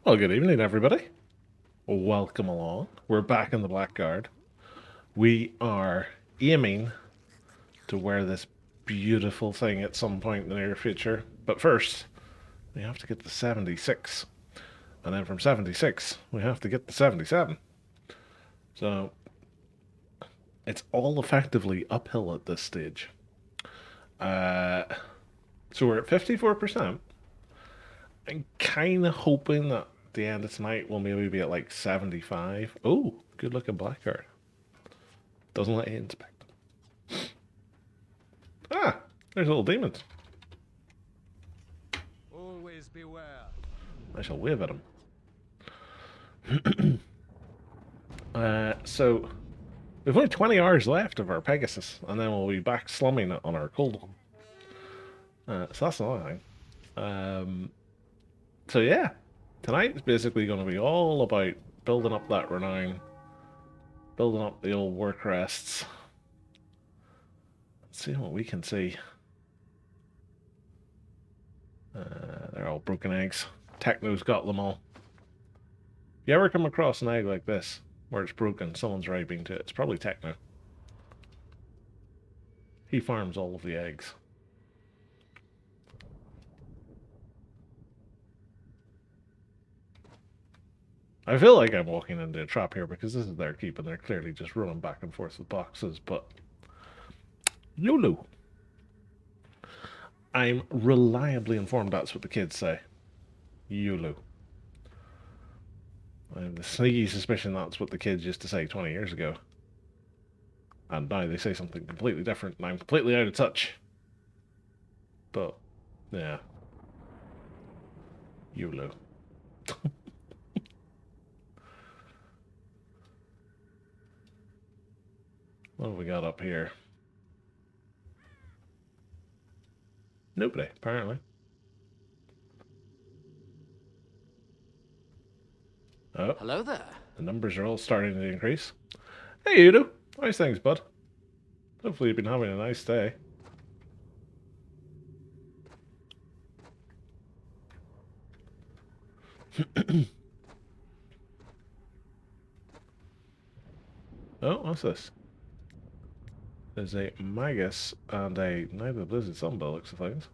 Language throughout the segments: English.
Well, good evening, everybody. Welcome along. We're back in the Blackguard. We are aiming to wear this beautiful thing at some point in the near future. But first, we have to get the 76. And then from 76, we have to get the 77. So it's all effectively uphill at this stage. Uh, so we're at 54%. I'm kind of hoping that the end of tonight we'll maybe be at like 75. Oh, good looking Blackguard. Doesn't let you inspect. Ah, there's little demons. Always beware. I shall wave at him. So we've only 20 hours left of our Pegasus, and then we'll be back slumming it on our cold one. So that's another thing. So yeah, tonight is basically going to be all about building up that renown, building up the old war crests. Let's see what we can see. They're all broken eggs. Techno's got them all. If you ever come across an egg like this, where it's broken, someone's writing to it, it's probably Techno. He farms all of the eggs. I feel like I'm walking into a trap here because this is their keep and they're clearly just running back and forth with boxes, but Lulu. I'm reliably informed that's what the kids say. Yulu. I have the sneaky suspicion that's what the kids used to say 20 years ago. And now they say something completely different, and I'm completely out of touch. But, yeah. Yulu. What have we got up here? Nobody, apparently. Oh, Hello there. the numbers are all starting to increase. Hey, Udo. How's things, bud? Hopefully you've been having a nice day. Oh, what's this? There's a Magus and a Night of the Blizzard Sunbill, looks of things.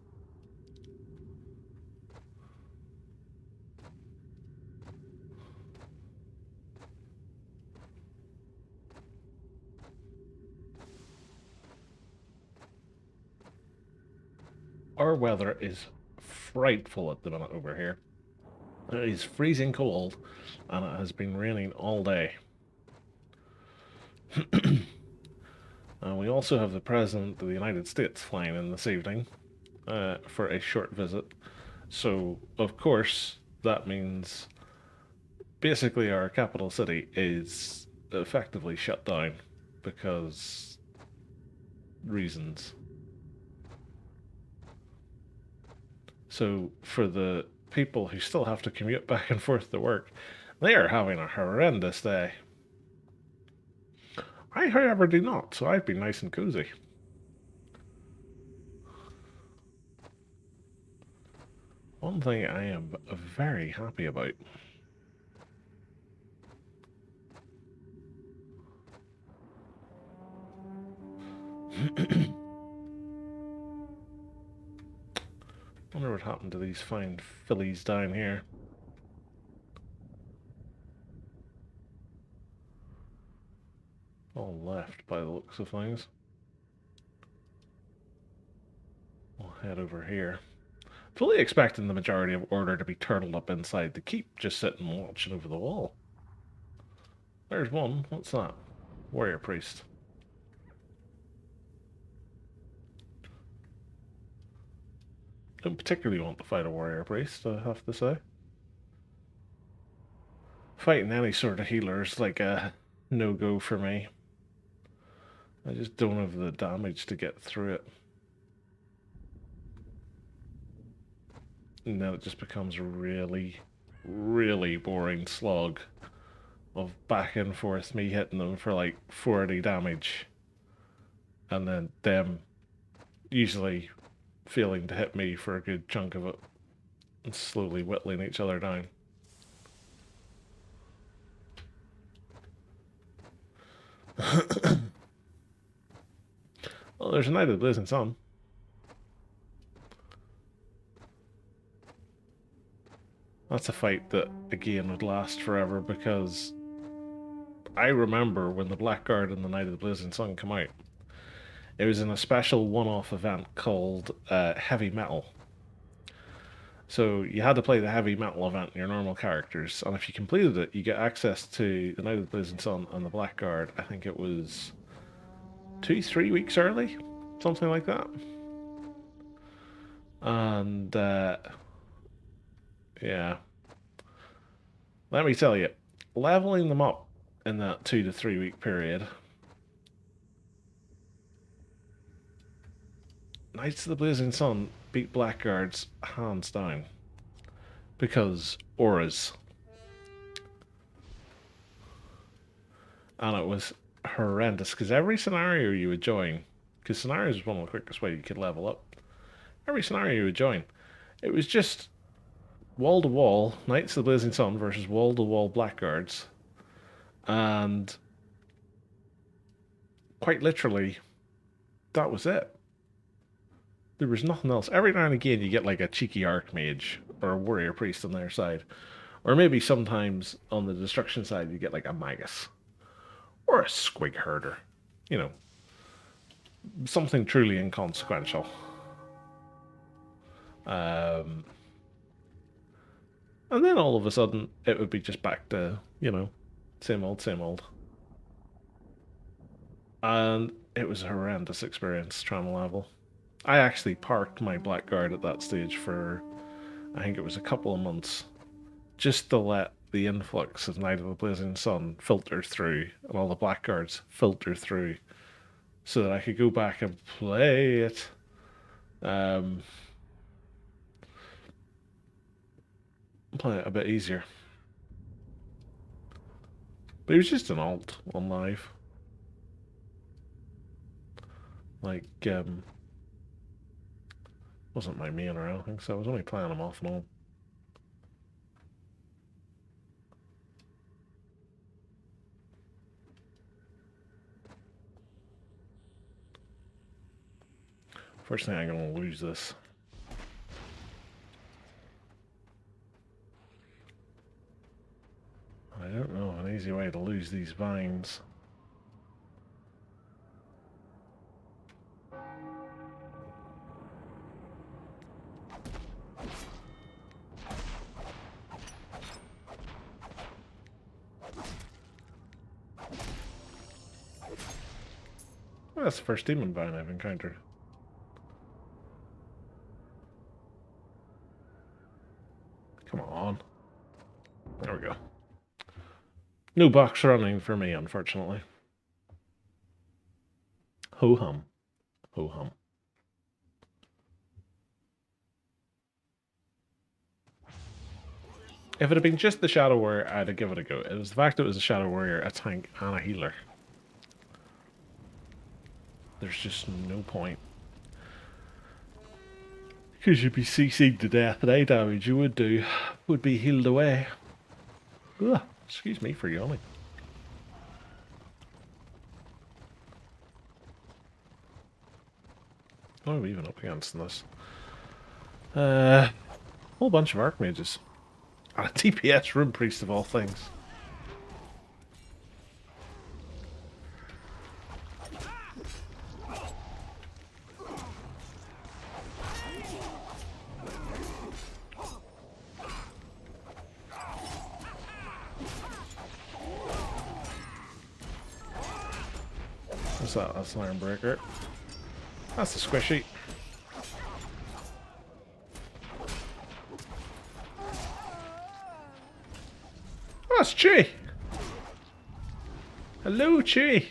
Our weather is frightful at the minute over here. It is freezing cold, and it has been raining all day. And we also have the President of the United States flying in this evening for a short visit. So, of course, that means basically our capital city is effectively shut down because reasons. So, for the people who still have to commute back and forth to work, they are having a horrendous day. I, however, do not, so I've been nice and cozy. One thing I am very happy about. Wonder what happened to these fine fillies down here. All left by the looks of things. We'll head over here. Fully expecting the majority of order to be turtled up inside the keep, just sitting watching over the wall. There's one. What's that? Warrior priest. Don't particularly want to fight a warrior priest, I have to say. Fighting any sort of healer is like a no-go for me. I just don't have the damage to get through it. And then it just becomes a really, really boring slog of back and forth, me hitting them for like 40 damage. And then them usually failing to hit me for a good chunk of it. And slowly whittling each other down. Well, there's a Night of the Blazing Sun. That's a fight that, again, would last forever because I remember when the Blackguard and the Night of the Blazing Sun come out. It was in a special one-off event called Heavy Metal. So you had to play the Heavy Metal event in your normal characters, and if you completed it, you get access to the Night of the Blazing Sun and the Blackguard. I think it was 2, 3 weeks early, something like that. And yeah, let me tell you, leveling them up in that 2 to 3 week period, Knights of the Blazing Sun beat Blackguards hands down because auras, and it was horrendous because every scenario you would join, because scenarios is one of the quickest way you could level up. Every scenario you would join, it was just wall to wall Knights of the Blazing Sun versus wall to wall Blackguards, and quite literally, that was it. There was nothing else. Every now and again, you get like a cheeky Archmage or a Warrior Priest on their side, or maybe sometimes on the Destruction side, you get like a Magus or a Squig Herder. You know, something truly inconsequential. Um, and then all of a sudden, it would be just back to, same old, same old. And it was a horrendous experience trying to level. I actually parked my Blackguard at that stage for, I think it was a couple of months, just to let the influx of Night of the Blazing Sun filter through and all the Blackguards filter through so that I could go back and play it. Play it a bit easier. But it was just an alt on live. Like, wasn't my main or anything, so I was only playing him off and on. First thing I'm gonna lose this. I don't know an easy way to lose these vines. Well, that's the first demon vine I've encountered. Come on. There we go. No box running for me, unfortunately. Ho hum. Ho hum. If it had been just the Shadow Warrior, I'd have given it a go. It was the fact that it was a Shadow Warrior, a tank, and a healer. There's just no point. Because you'd be CC'd to death, and any damage you would do would be healed away. Ugh, excuse me for yawning. What are we even up against in this? Whole bunch of Archmages. And a TPS Rune Priest of all things. What's that? That's an Iron Breaker. That's the squishy. Oh, it's Chi! Hello, Chi!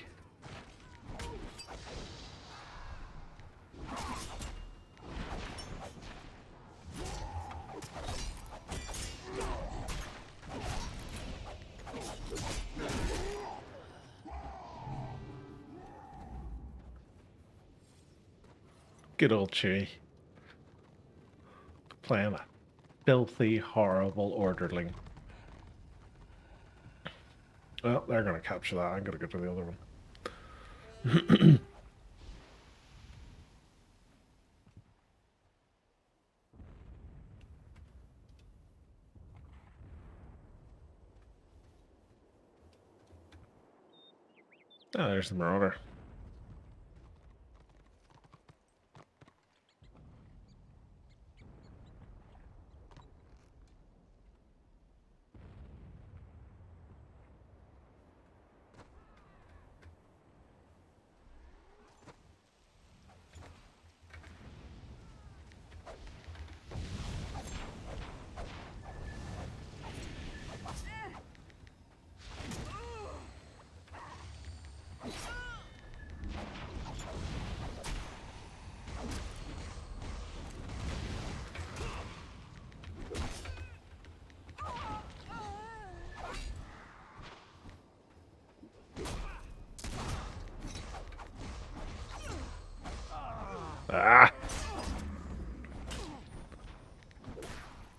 Good old Chi. Playing a filthy, horrible orderling. Well, they're going to capture that. I'm going to go to the other one. Oh, there's the Marauder. Ah!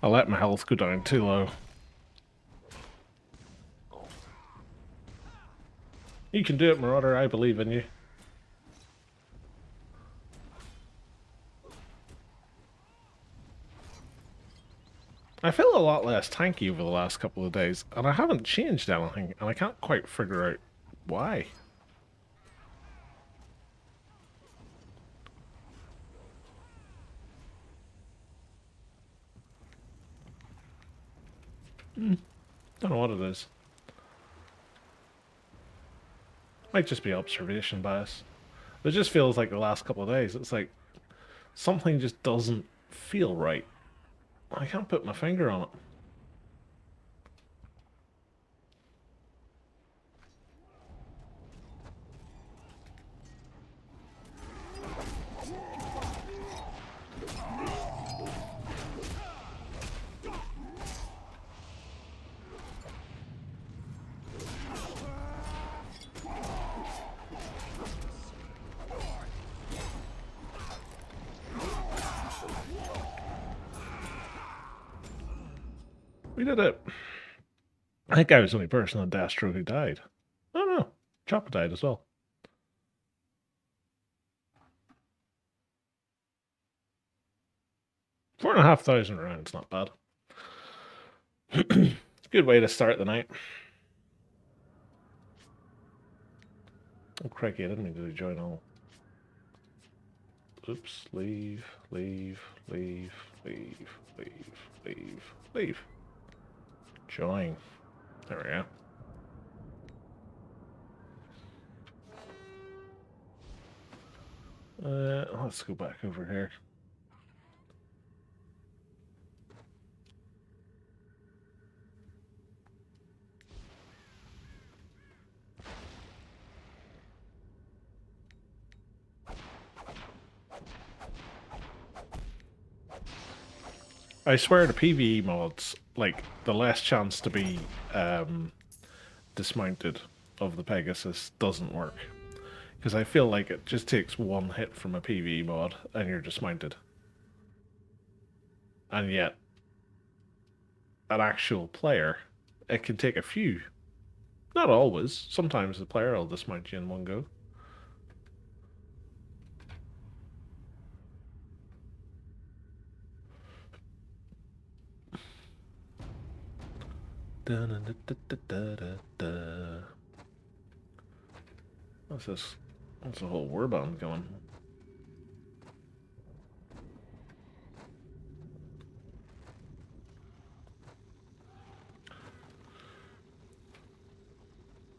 I let my health go down too low. You can do it, Marauder. I believe in you. I feel a lot less tanky over the last couple of days, and I haven't changed anything, and I can't quite figure out why. Don't know what it is. Might just be observation bias. It just feels like the last couple of days, it's like something just doesn't feel right. I can't put my finger on it. We did it. I think I was the only person on Dastro who died. Oh no, Chopper died as well. Four and a half thousand rounds, not bad. Good way to start the night. Oh crikey, I didn't mean to join all. Oops, leave, leave, leave, leave, leave, leave, leave. Join. There we go. Let's go back over here. I swear the PvE mods, like, the less chance to be dismounted of the Pegasus doesn't work. Because I feel like it just takes one hit from a PvE mod and you're dismounted. And yet, an actual player, it can take a few. Not always. Sometimes the player will dismount you in one go. What's this? What's the whole warband going?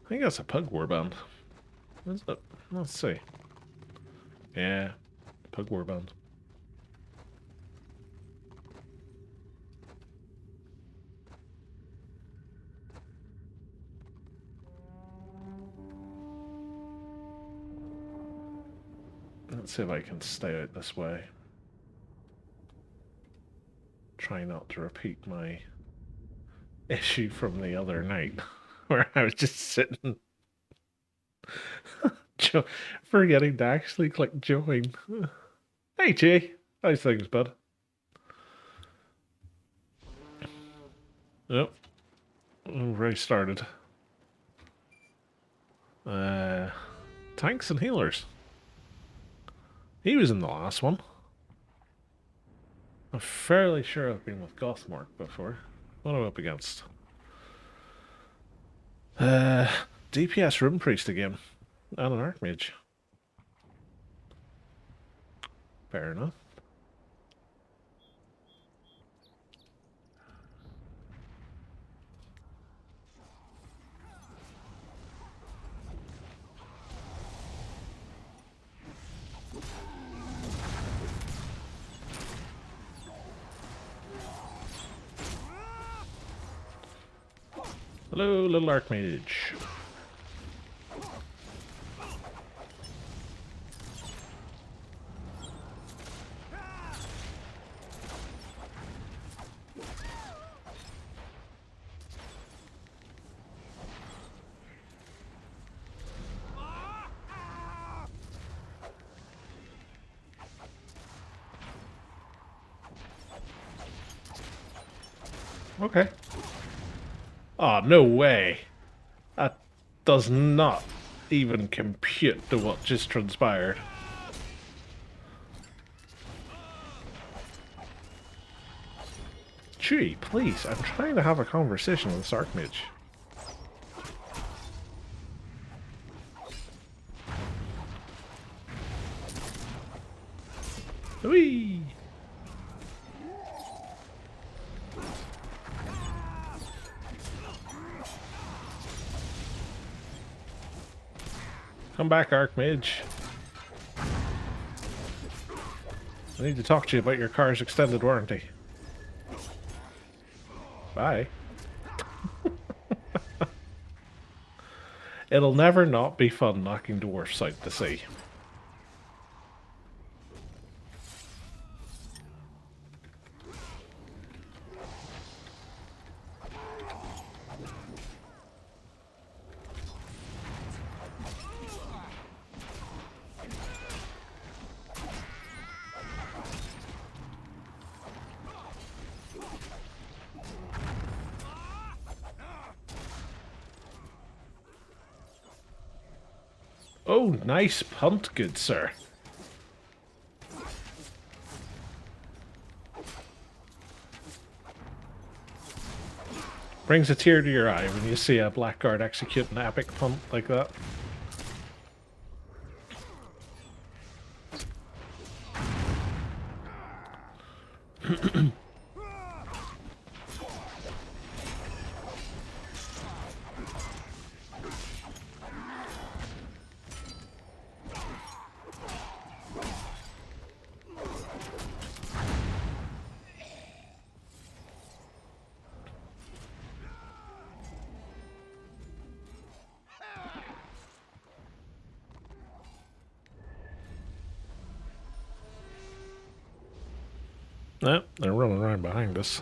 I think that's a pug warband. What is it? Let's see. Yeah, pug warband. Let's see if I can stay out this way. Try not to repeat my issue from the other night, where I was just sitting, forgetting to actually click join. Hey, Jay. How's things, bud? Yep. We've already started. tanks and healers. He was in the last one. I'm fairly sure I've been with Gothmark before. What am I up against? DPS Rune Priest again. And an Archmage. Fair enough. Hello, little Archmage. Okay. Oh, no way. That does not even compute to what just transpired. Chewie, please, I'm trying to have a conversation with this Archmage. Whee! Come back, Archmage. I need to talk to you about your car's extended warranty. Bye. It'll never not be fun knocking dwarfs out to sea. Oh, nice punt, good sir. Brings a tear to your eye when you see a Blackguard execute an epic punt like that. No, they're running around behind us.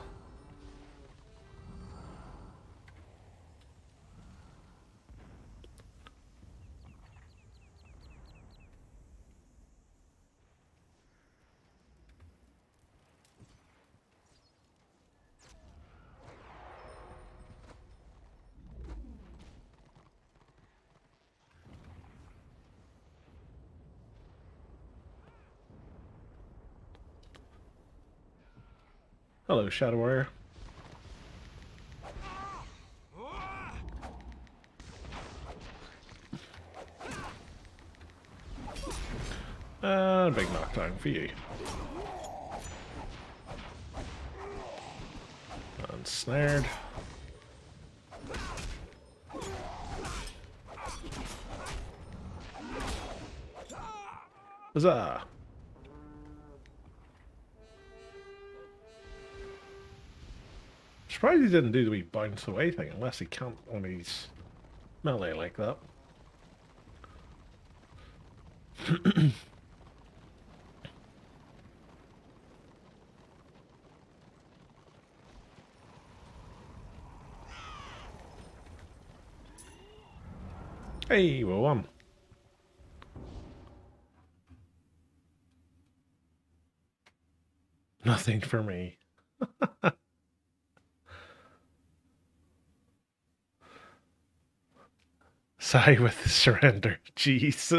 Hello, Shadow Warrior. Big knockdown for you. Unsnared. Huzzah! Surprised he didn't do the wee bounce away thing, unless he can't when he's melee like that. Hey, we won. Nothing for me. Sigh with the surrender. Jeez.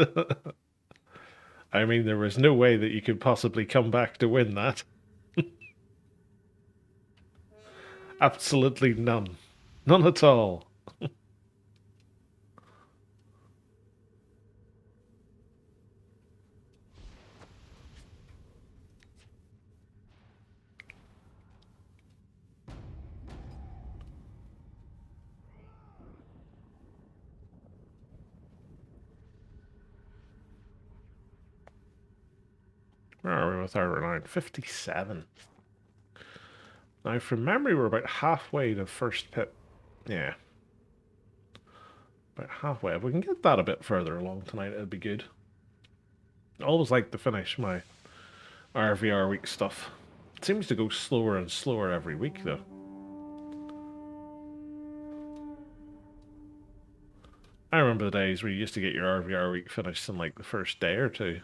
I mean, there was no way that you could possibly come back to win that. Absolutely none. None at all. Where are we with our line? 57. Now, from memory, we're about halfway to first pit. Yeah. About halfway. If we can get that a bit further along tonight, it'd be good. I always like to finish my RVR week stuff. It seems to go slower and slower every week, though. I remember the days where you used to get your RVR week finished in like the first day or two.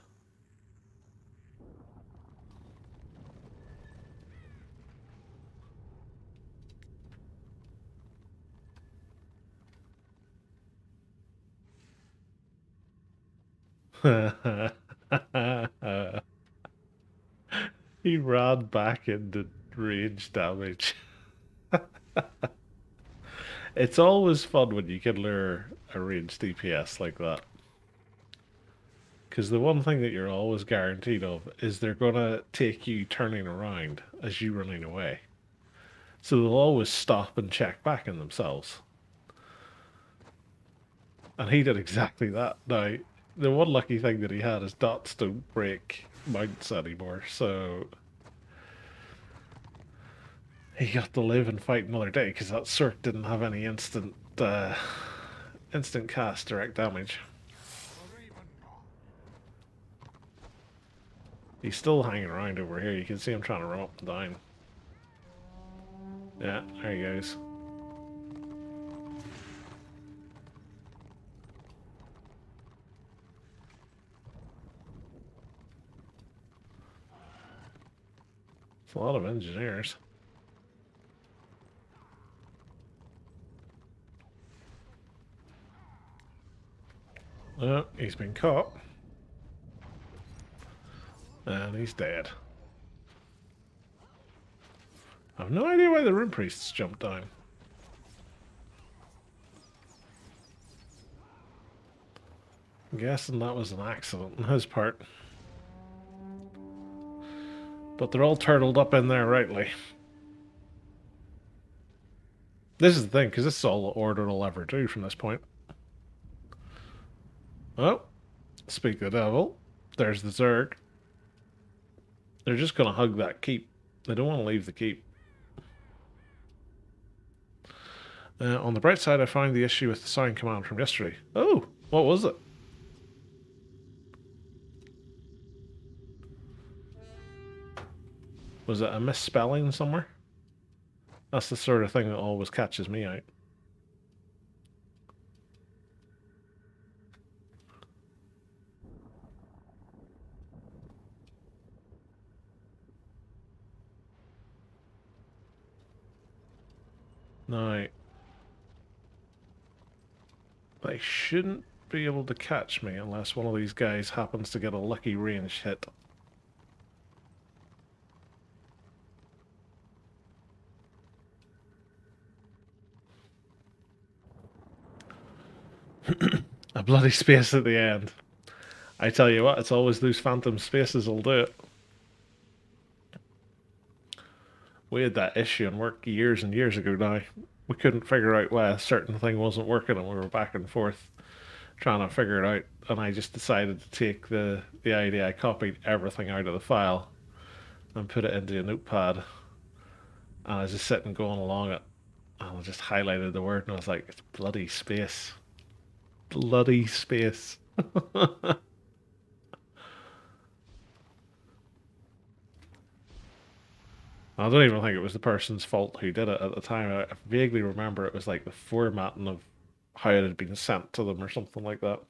He ran back into range damage. It's always fun when you can lure a ranged DPS like that. Because the one thing that you're always guaranteed of is they're going to take you turning around as you running away. So they'll always stop and check back in themselves. And he did exactly that. Now, the one lucky thing that he had is dots don't break mounts anymore, so he got to live and fight another day because that Cirque didn't have any instant cast direct damage. He's still hanging around over here. You can see him trying to run up and down. Yeah, there he goes. It's a lot of engineers. Oh, he's been caught. And he's dead. I have no idea why the Rune Priests jumped down. I'm guessing that was an accident on his part. But they're all turtled up in there rightly. This is the thing, because this is all the Order will ever do from this point. Oh, speak the devil. There's the Zerg. They're just going to hug that keep. They don't want to leave the keep. On the bright side, I found the issue with the sign command from yesterday. Oh, what was it? Was it a misspelling somewhere? That's the sort of thing that always catches me out. Now, they shouldn't be able to catch me unless one of these guys happens to get a lucky range hit. A bloody space at the end. I tell you what, it's always those phantom spaces will do it. We had that issue in work years and years ago now. We couldn't figure out why a certain thing wasn't working and we were back and forth trying to figure it out. And I just decided to take the idea. I copied everything out of the file and put it into a notepad. And I was just sitting going along it. And I just highlighted the word and I was like, it's bloody space. Bloody space. I don't even think it was the person's fault who did it at the time. I vaguely remember it was like the formatting of how it had been sent to them or something like that.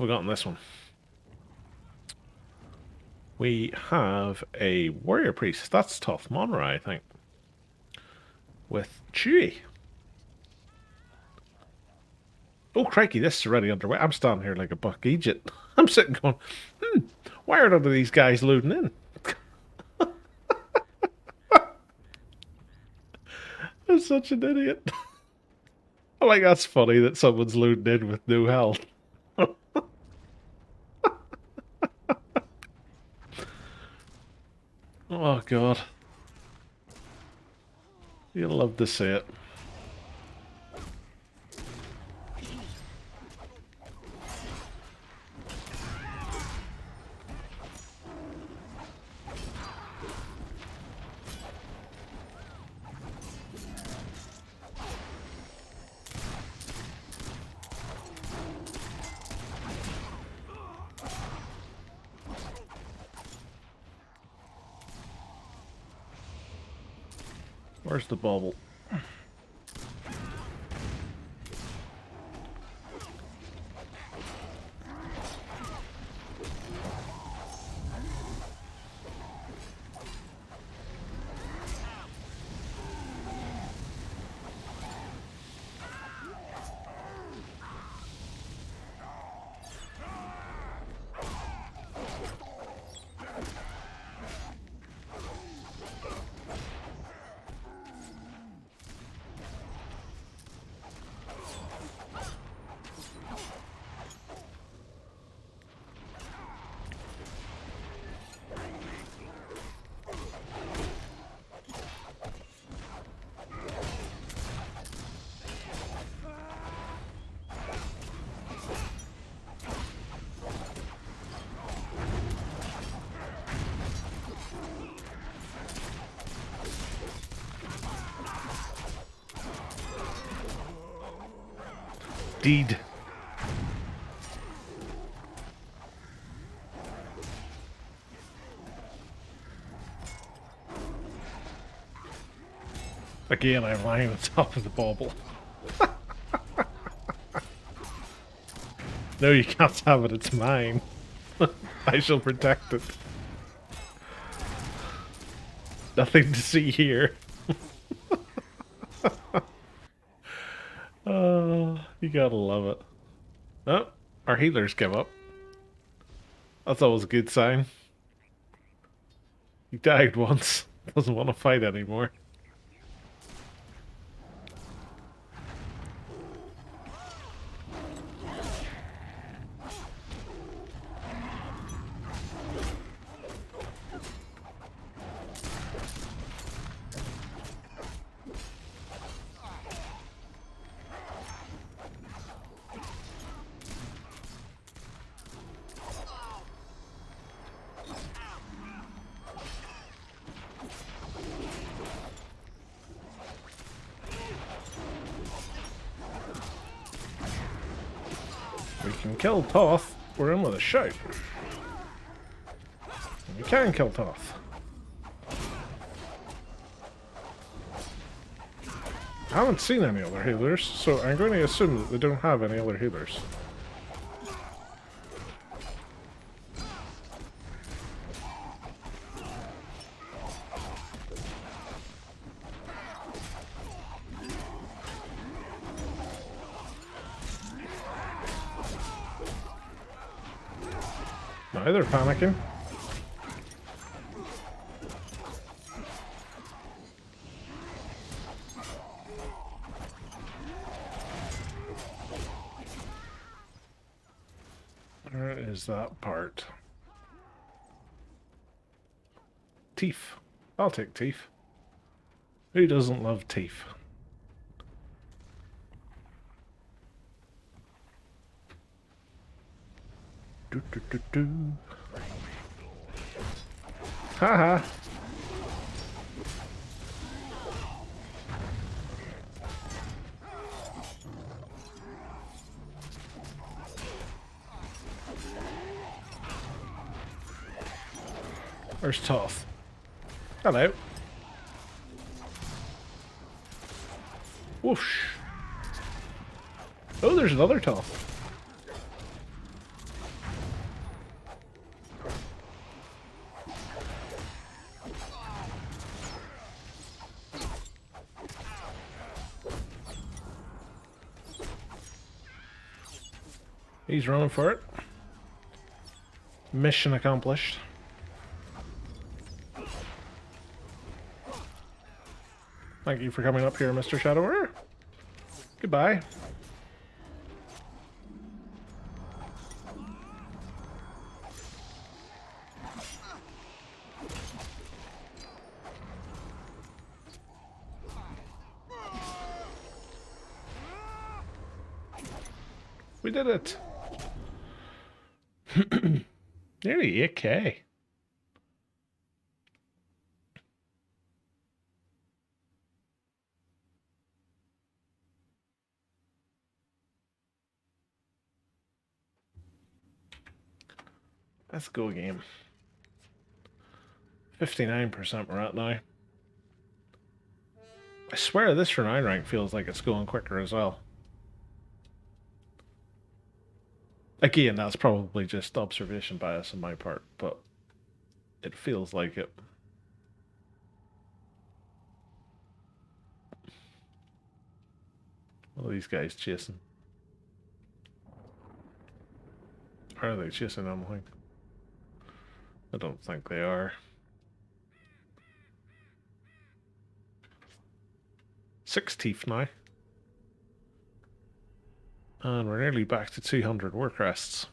have we got in this one? We have a warrior priest. That's tough. Monra, I think. With Chewie. Oh, crikey, this is already underway. I'm standing here like a buck Egypt. I'm sitting going, why are none of these guys loading in? I'm such an idiot. I'm like, that's funny that someone's loading in with no health. Oh, God. You'll love to see it. Where's the bauble? Deed. Again, I'm lying on top of the bauble. No, you can't have it, it's mine. I shall protect it. Nothing to see here. Oh, you gotta love it. Oh, our healers came up. That's always a good sign. He died once. Doesn't want to fight anymore. We can kill Toth. We're in with a shout. We can kill Toth. I haven't seen any other healers, so I'm going to assume that they don't have any other healers. Now they're panicking. Where is that part? Teeth. I'll take teeth. Who doesn't love teeth? Do, do, do, do. Haha. Where's Toth? Hello. Whoosh. Oh, there's another Toth. He's running for it. Mission accomplished. Thank you for coming up here, Mr. Shadower. Goodbye. We did it. Nearly 8K. Let's go game. 59% we're at now. I swear this for 9 rank feels like it's going quicker as well. Again, that's probably just observation bias on my part, but it feels like it. What are these guys chasing? Are they chasing anything? I don't think they are. 6 teeth now. And we're nearly back to 200 war crests.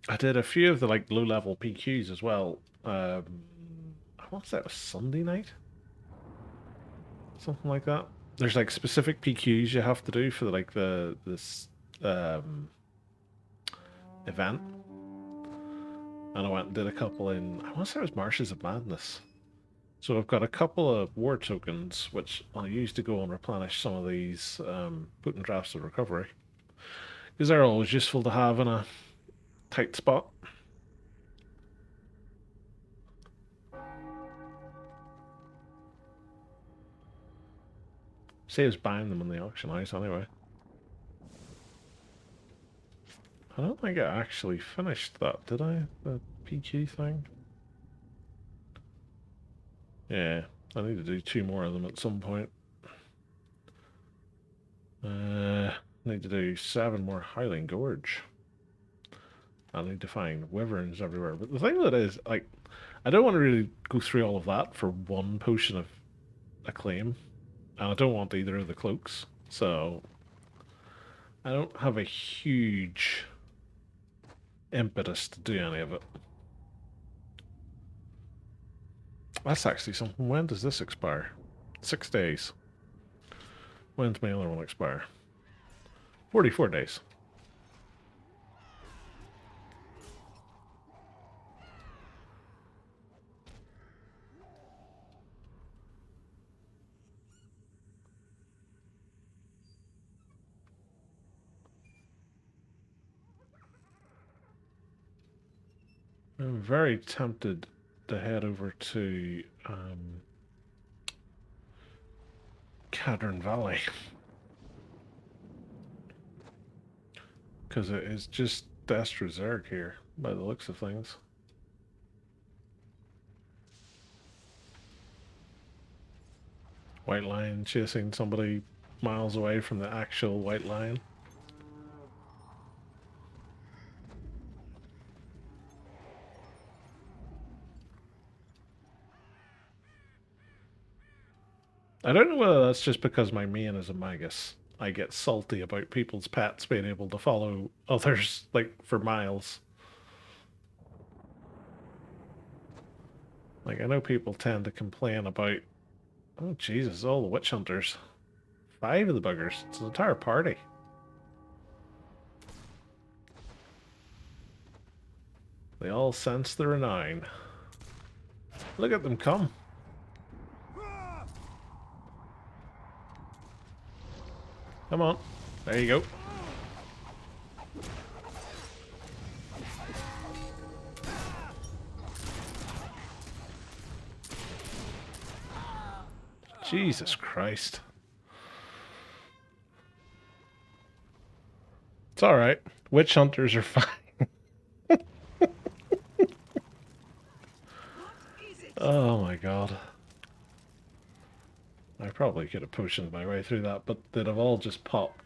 I did a few of the like low-level PQs as well. What's that? Sunday night? Something like that. There's like specific PQs you have to do for like this event. And I went and did a couple in, I want to say it was Marshes of Madness. So I've got a couple of war tokens, which I'll use to go and replenish some of these potent drafts of recovery. Because they're always useful to have in a tight spot. Saves buying them in the auction house anyway. I don't think I actually finished that, did I? The PQ thing? Yeah, I need to do 2 more of them at some point. Need to do 7 more Highland Gorge. I need to find wyverns everywhere. But the thing that is, like, I don't want to really go through all of that for 1 potion of acclaim. And I don't want either of the cloaks. So I don't have a huge impetus to do any of it. That's actually something. When does this expire? 6 days. When's my other one expire? 44 days. I'm very tempted to head over to Cadron Valley. Because it is just Destra Zerg here, by the looks of things. White Lion chasing somebody miles away from the actual White Lion. I don't know whether that's just because my main is a Magus. I get salty about people's pets being able to follow others, like, for miles. Like, I know people tend to complain about, oh Jesus, all the witch hunters. 5 of the buggers. It's an entire party. They all sense the renown. Look at them come. Come on. There you go. Jesus Christ. It's alright. Witch hunters are fine. Oh my god. I probably could have potioned my way through that, but they'd have all just popped,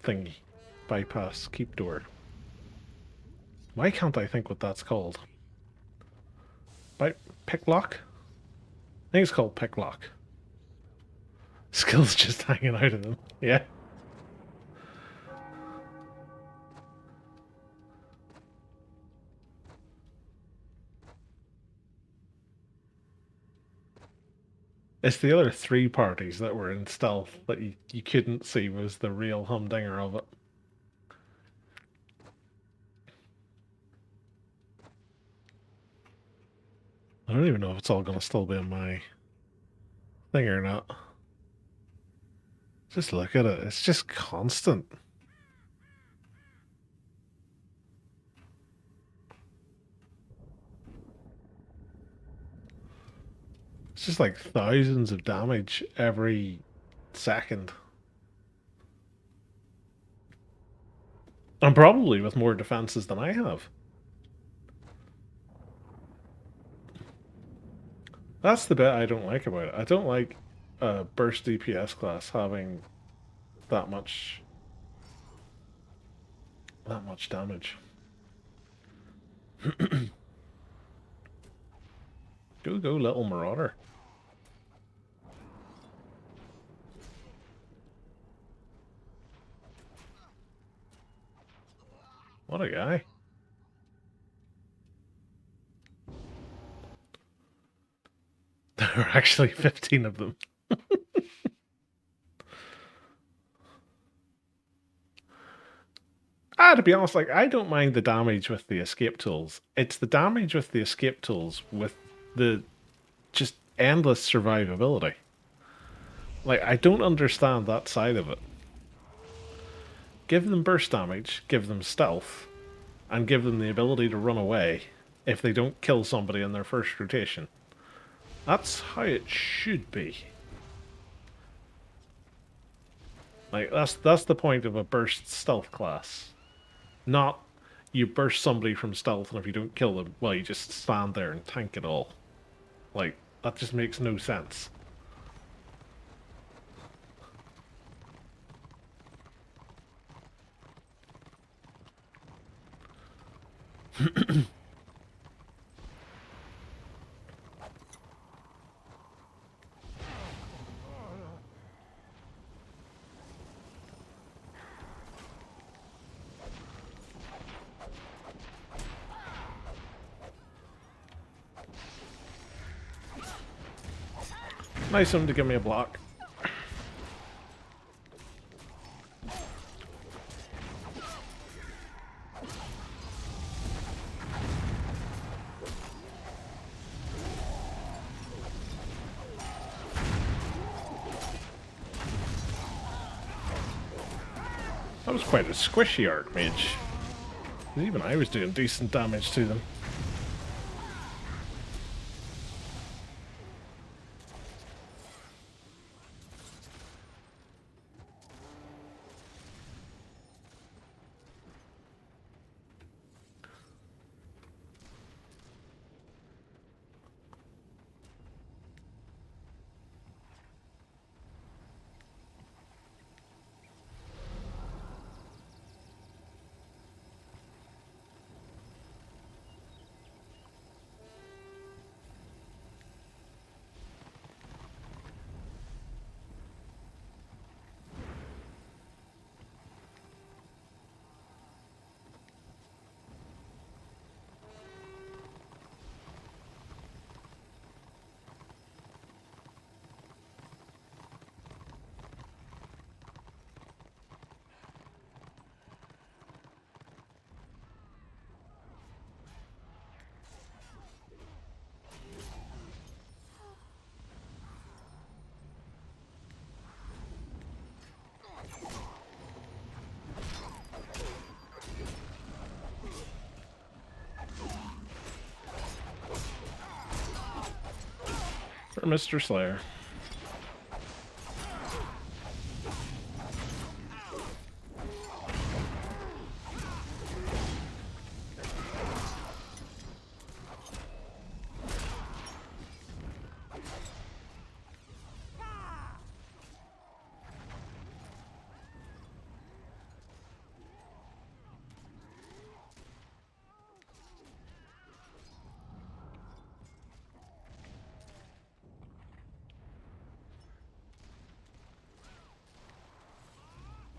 thingy. Bypass keep door. Why can't I think what that's called? Picklock? I think it's called picklock. Skills just hanging out of them. Yeah. It's the other three parties that were in stealth that you couldn't see was the real humdinger of it. I don't even know if it's all going to still be on my thing or not. Just look at it. It's just constant. It's just like thousands of damage every second. And probably with more defenses than I have. That's the bit I don't like about it. I don't like a burst DPS class having that much damage. Go, little marauder. What a guy. There are actually 15 of them. To be honest, like, I don't mind the damage with the escape tools. It's the damage with the escape tools with the just endless survivability. Like, I don't understand that side of it. Give them burst damage, give them stealth, and give them the ability to run away if they don't kill somebody in their first rotation. That's how it should be. Like, that's the point of a burst stealth class. Not you burst somebody from stealth and if you don't kill them, well, you just stand there and tank it all. Like, that just makes no sense. Nice of him to give me a block. That was quite a squishy Archmage. Even I was doing decent damage to them. For Mr. Slayer.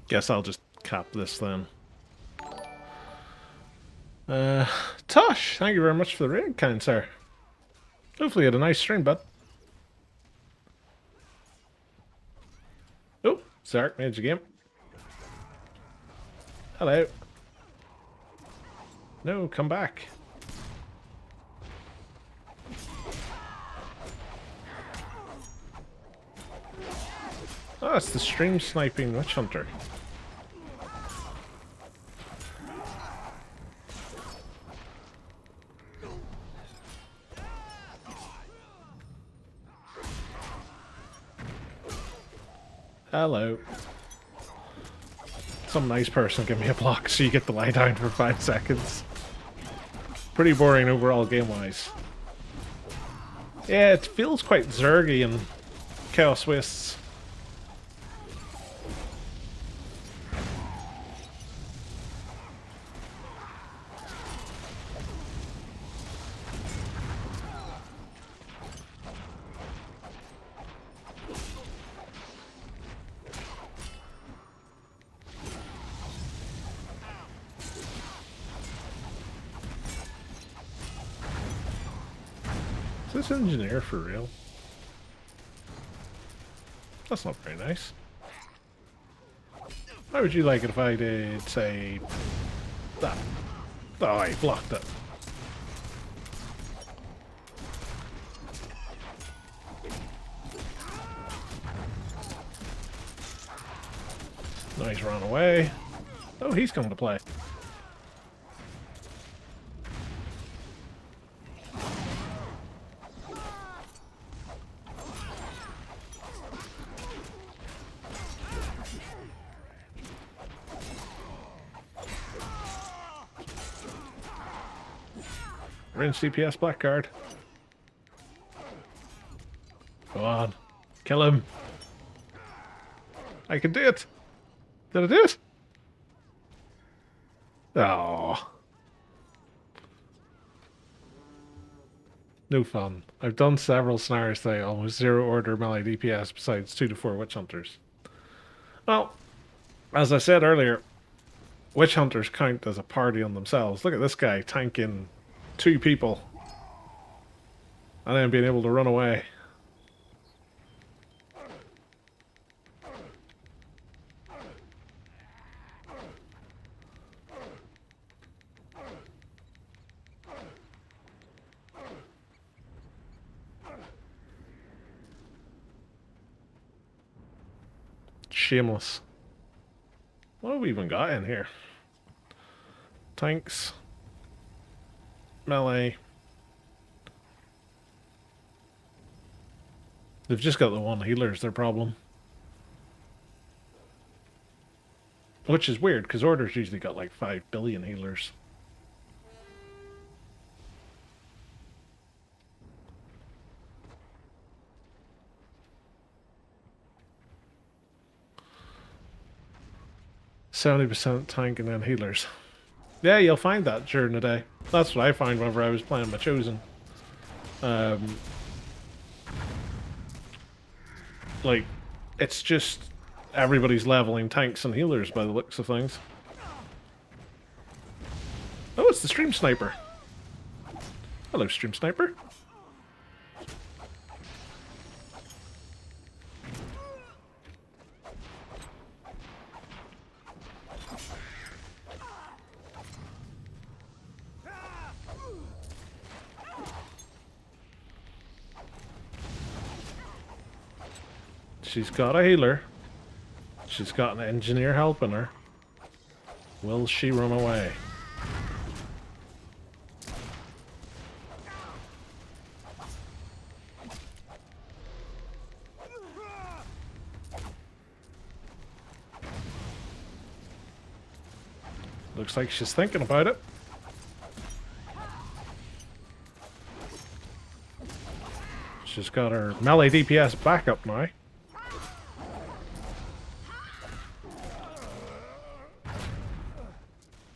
Guess I'll just cap this then. Tosh, thank you very much for the raid, kind sir. Hopefully you had a nice stream, bud. Oh, Zark, made your game. Hello. No, come back. Oh, it's the stream sniping witch hunter. Hello. Some nice person give me a block so you get to lie down for 5 seconds. Pretty boring overall game-wise. Yeah, it feels quite Zergy and Chaos Wastes. Is this engineer for real? That's not very nice. How would you like it if I did, say, that? Oh, I blocked it. Nice, run away. Oh, he's coming to play. Range CPS Blackguard. Go on. Kill him. I can do it. Did I do it? Oh. No fun. I've done several snares today, almost 0 order melee DPS besides 2 to 4 witch hunters. Well, as I said earlier, witch hunters count as a party on themselves. Look at this guy tanking 2 people and then being able to run away. Shameless. What have we even got in here? Tanks. Melee. They've just got the one healer's their problem. Which is weird, because Order's usually got like 5 billion healers. %, tank and then healers. Yeah, you'll find that during the day. That's what I find whenever I was playing my Chosen. Like, it's just everybody's leveling tanks and healers by the looks of things. Oh, it's the Stream Sniper. Hello, Stream Sniper. She's got a healer. She's got an engineer helping her. Will she run away? Looks like she's thinking about it. She's got her melee DPS back up now.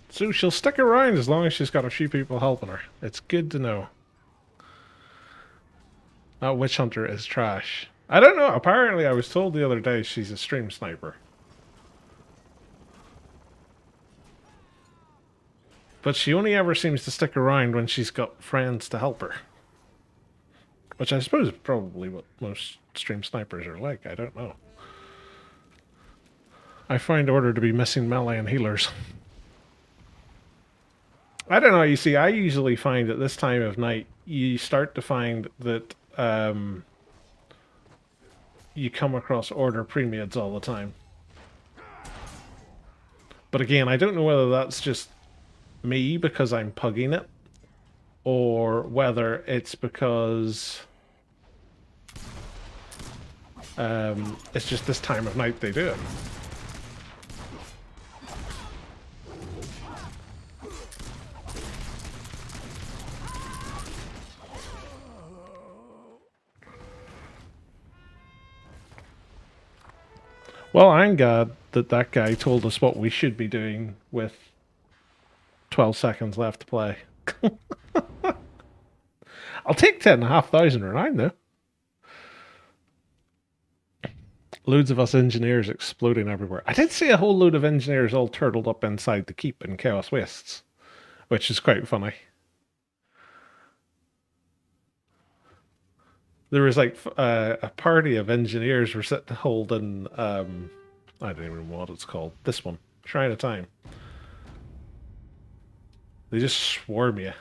So she'll stick around as long as she's got a few people helping her. It's good to know. That witch hunter is trash. I don't know. Apparently I was told the other day she's a stream sniper. But she only ever seems to stick around when she's got friends to help her. Which I suppose is probably what most stream snipers are like. I don't know. I find order to be missing melee and healers. I don't know. You see, I usually find at this time of night, you start to find that you come across order pre-mades all the time. But again, I don't know whether that's just me because I'm pugging it, or whether it's because it's just this time of night they do it. Well, I'm glad that that guy told us what we should be doing with 12 seconds left to play. I'll take 10,500 renown though. Loads of us engineers exploding everywhere. I did see a whole load of engineers all turtled up inside the keep in Chaos Wastes, which is quite funny. There was like a party of engineers were sitting holding, I don't even know what it's called. This one, Shrine of Time. They just swarm you.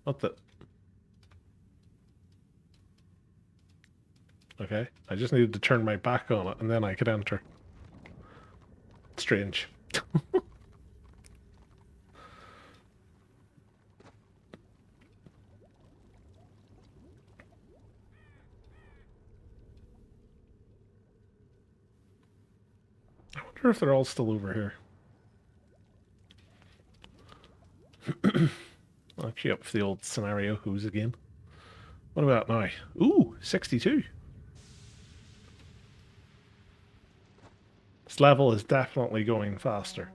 What the? Okay, I just needed to turn my back on it and then I could enter. Strange. I wonder if they're all still over here. I'll queue up for the old scenario who's again. What about now? Ooh, 62. This level is definitely going faster.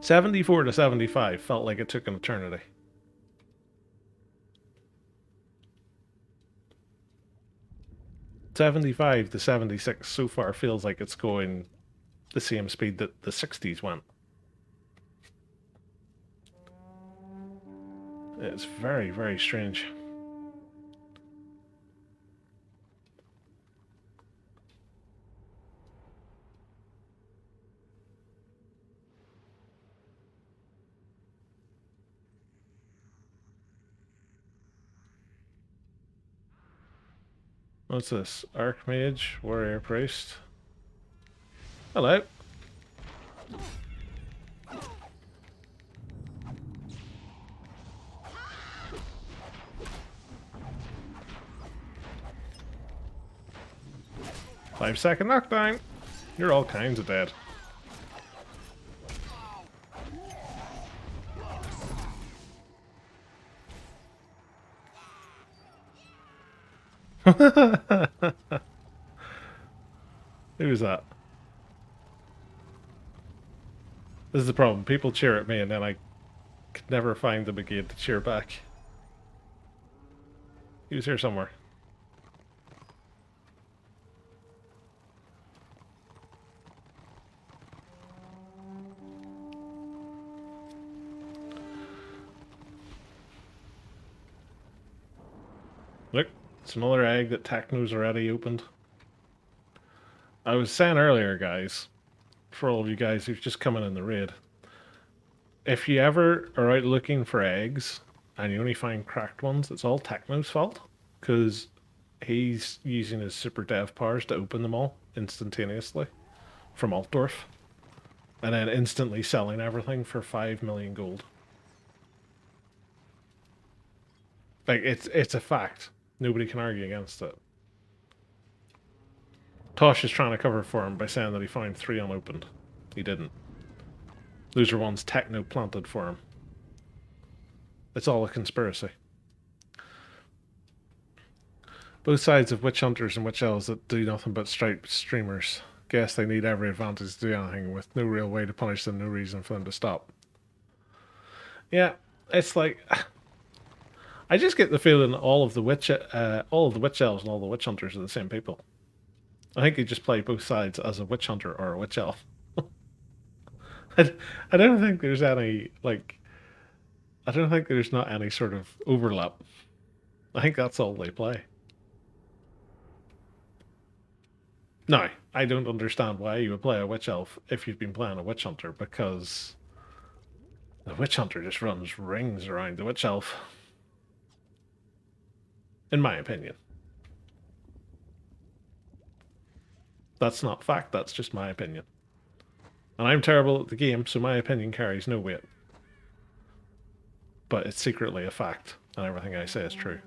74 to 75 felt like it took an eternity. '75 to 76 so far feels like it's going the same speed that the 60s went. It's very, very strange. What's this? Archmage, Warrior Priest. Hello. Five-second knockdown. You're all kinds of dead. Who was that? This is the problem. People cheer at me and then I could never find them again to cheer back. He was here somewhere. Look, it's another egg that Techno's already opened. I was saying earlier, guys, for all of you guys who've just come in the raid, if you ever are out looking for eggs and you only find cracked ones, it's all Techno's fault, because he's using his super dev powers to open them all instantaneously from Altdorf, and then instantly selling everything for 5 million gold. Like, it's a fact. Nobody can argue against it. Tosh is trying to cover for him by saying that he found 3 unopened. He didn't. Those are ones Techno planted for him. It's all a conspiracy. Both sides of witch hunters and witch elves that do nothing but stripe streamers. Guess they need every advantage to do anything with no real way to punish them, no reason for them to stop. Yeah, it's like I just get the feeling all of the witch elves and all the witch hunters are the same people. I think you just play both sides as a witch hunter or a witch elf. I, I don't think there's any, like, I don't think there's not any sort of overlap. I think that's all they play. No, I don't understand why you would play a witch elf if you've been playing a witch hunter, because the witch hunter just runs rings around the witch elf. In my opinion. That's not fact, that's just my opinion. And I'm terrible at the game, so my opinion carries no weight. But it's secretly a fact, and everything I say is true.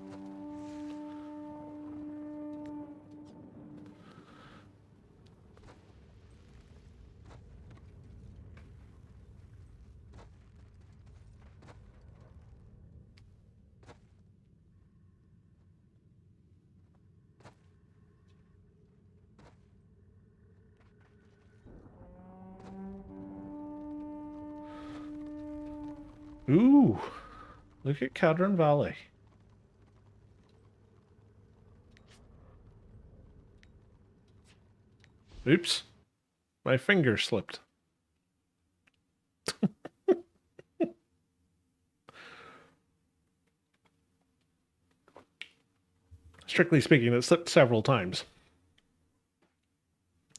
Ooh, look at Cadron Valley. Oops, my finger slipped. Strictly speaking, it slipped several times.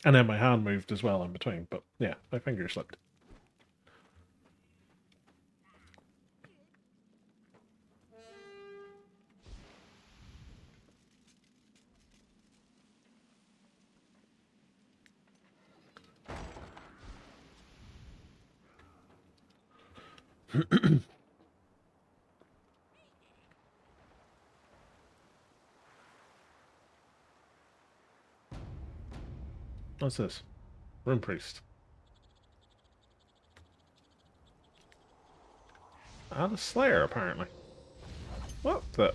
And then my hand moved as well in between, but yeah, my finger slipped. What's this? Room priest. And a slayer, apparently. What the?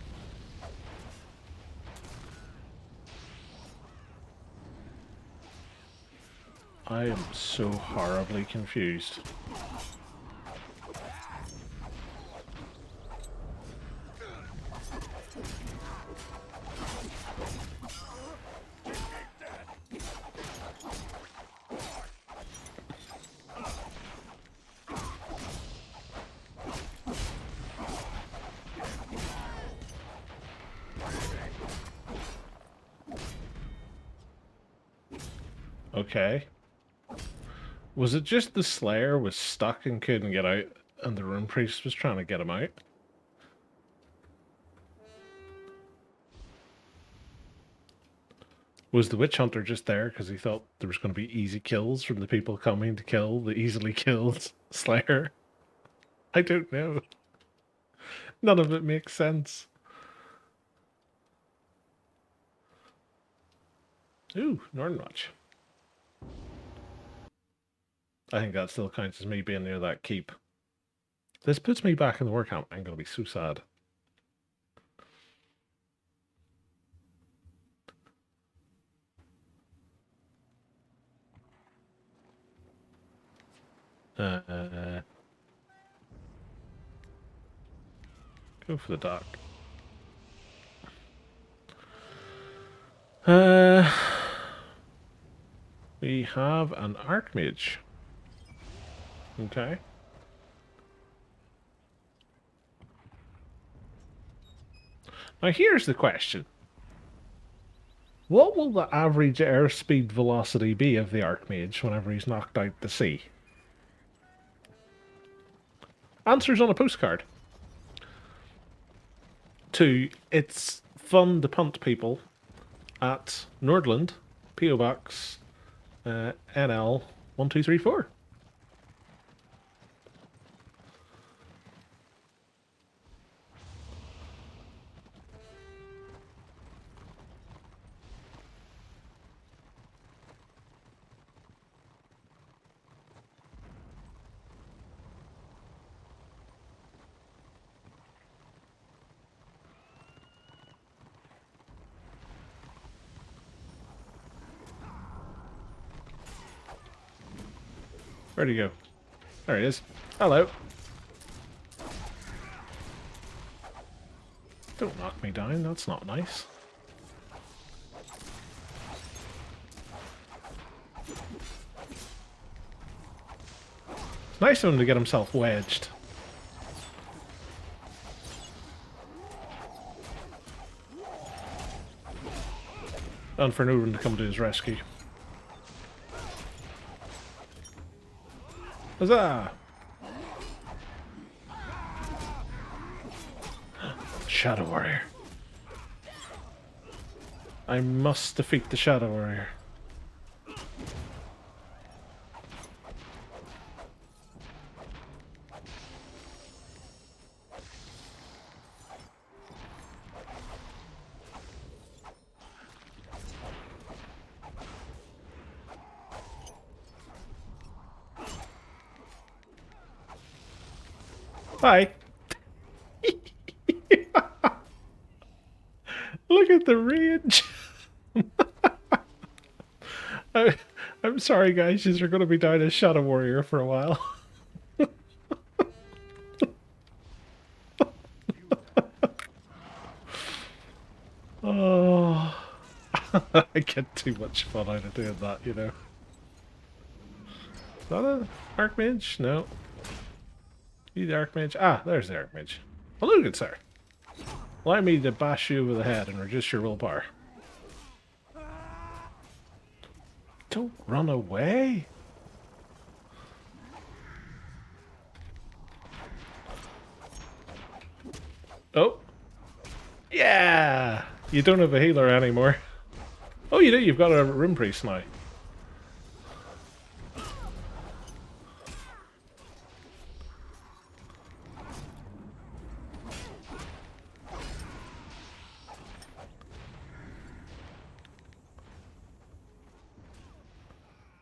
I am so horribly confused. Okay. Was it just the Slayer was stuck and couldn't get out, and the Rune Priest was trying to get him out? Was the Witch Hunter just there because he thought there was going to be easy kills from the people coming to kill the easily killed Slayer? I don't know. None of it makes sense. Ooh, Nornwatch. I think that still counts as me being near that keep. This puts me back in the work camp. I'm going to be so sad. Go for the dock. We have an Archmage. Okay. Now here's the question. What will the average airspeed velocity be of the Archmage whenever he's knocked out to sea? Answers on a postcard. 2. It's fun to punt people at Nordland, PO Box, NL 1234. Where'd he go? There he is. Hello. Don't knock me down, that's not nice. Nice of him to get himself wedged. And for no one to come to his rescue. Huzzah! Shadow Warrior. I must defeat the Shadow Warrior. Hi. Look at the range. I'm sorry, guys. You're going to be down as Shadow Warrior for a while. Oh, I get too much fun out of doing that, you know. Is that a Archmage? No. You the Archmage? Ah, there's the Archmage. Hello, good sir. Allow me to bash you over the head and reduce your willpower. Don't run away. Oh. Yeah! You don't have a healer anymore. Oh, you do. You've got a Rune Priest now.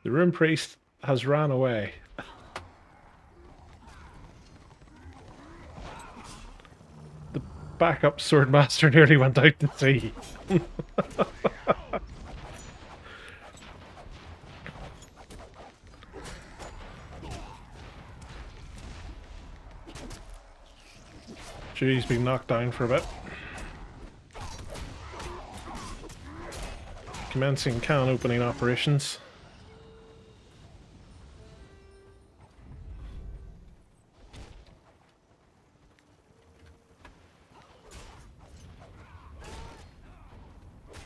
The Rune Priest has ran away. The backup Swordmaster nearly went out to sea. He's been knocked down for a bit. Commencing can opening operations.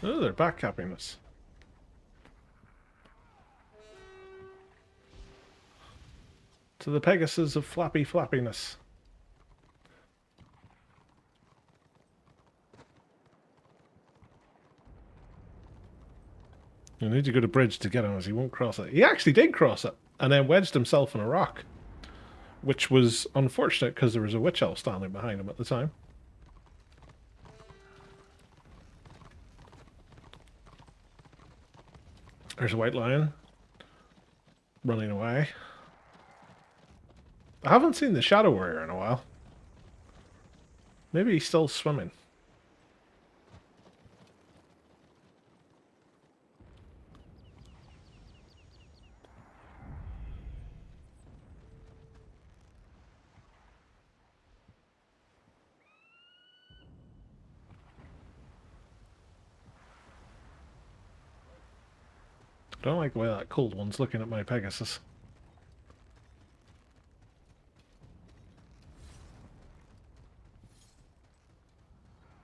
Oh, they're backcapping us. To the Pegasus of flappy flappiness. You need to go to bridge to get him as he won't cross it. He actually did cross it and then wedged himself in a rock. Which was unfortunate because there was a witch elf standing behind him at the time. There's a white lion running away. I haven't seen the Shadow Warrior in a while. Maybe he's still swimming. I don't like the way that cold one's looking at my Pegasus.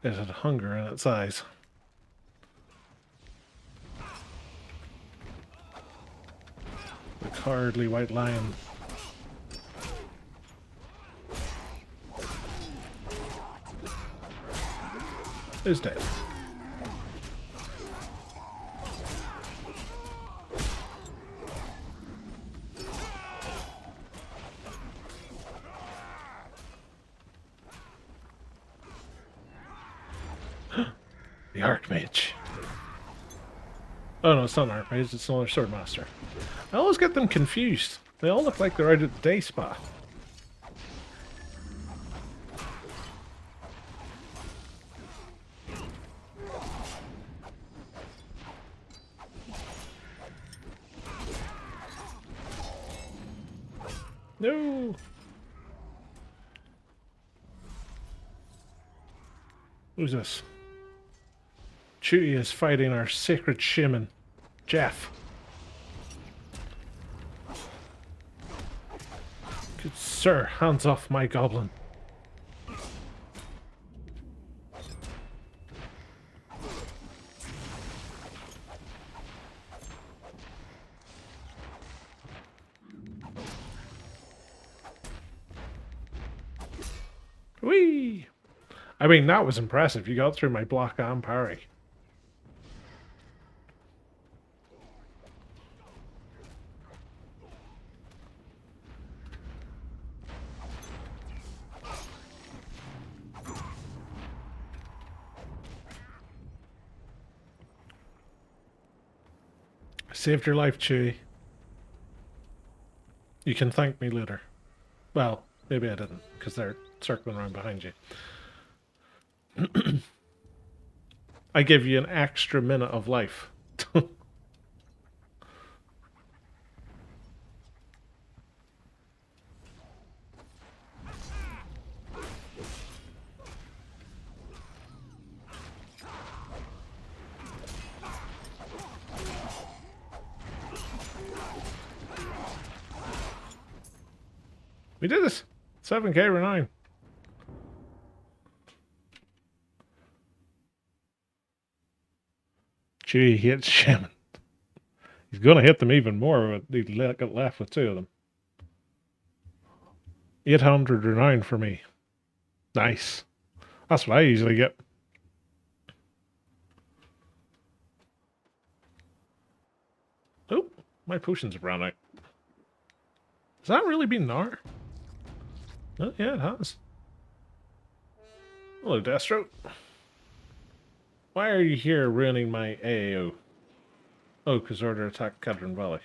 It had hunger in its eyes. The cowardly white lion. Is dead. The Archmage. Oh no, it's not an Archmage, it's another Swordmaster. I always get them confused. They all look like they're out at the day spa. No! Who's this? Chewie is fighting our sacred shaman, Jeff. Sir, hands off my goblin. Whee! I mean, that was impressive. You got through my block and parry. Saved your life, Chewie. You can thank me later. Well, maybe I didn't, because they're circling around behind you. I give you an extra minute of life. We did it! 7k renown. Chewie hits Shaman. He's gonna hit them even more, but he got left with 2 of them. 800 renown for me. Nice. That's what I usually get. Oh, my potions have run out. Has that really been an hour? Oh, yeah, it has. Hello, Destro. Why are you here ruining my AAO? Oh, because Order attacked Cadron Valley.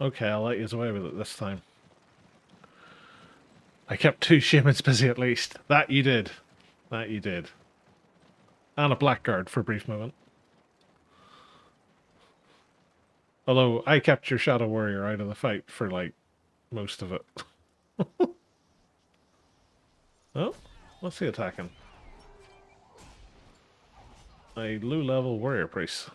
Okay, I'll let you away with it this time. I kept 2 shamans busy at least. That you did. That you did. And a blackguard for a brief moment. Although, I kept your Shadow Warrior out of the fight for, like, most of it. Oh, what's he attacking? A low-level warrior priest.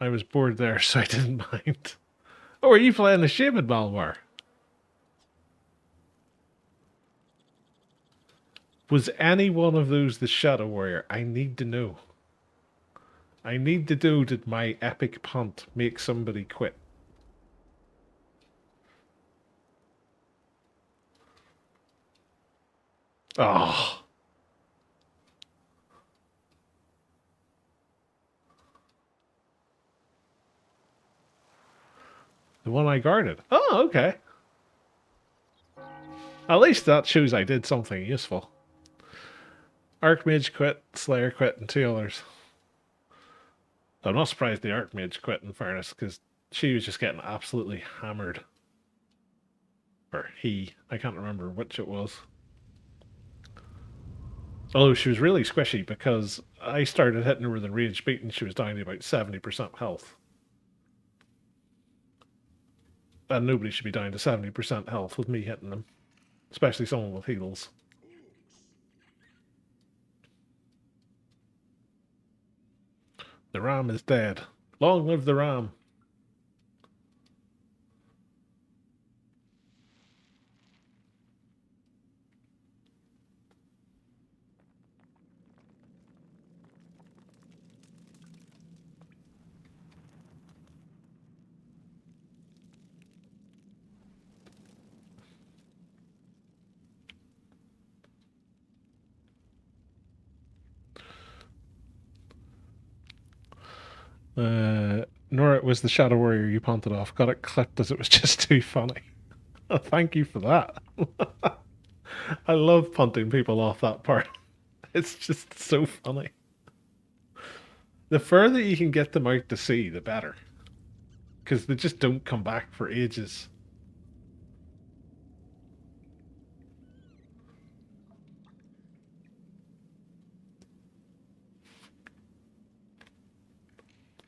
I was bored there, so I didn't mind. Oh, are you playing the Shaman Malwar? Was any one of those the Shadow Warrior? I need to know. I need to know, did my epic punt make somebody quit? Oh. The one I guarded. Oh, okay. At least that shows I did something useful. Archmage quit, Slayer quit, and 2 others. I'm not surprised the Archmage quit, in fairness, because she was just getting absolutely hammered. Or he. I can't remember which it was. Although she was really squishy, because I started hitting her with a rage beat and she was down to about 70% health. And nobody should be down to 70% health with me hitting them. Especially someone with heals. The ram is dead. Long live the ram. Nor it was the Shadow Warrior you punted off. Got it clipped as it was just too funny. Thank you for that. I love punting people off that part. It's just so funny. The further you can get them out to sea, the better. Because they just don't come back for ages.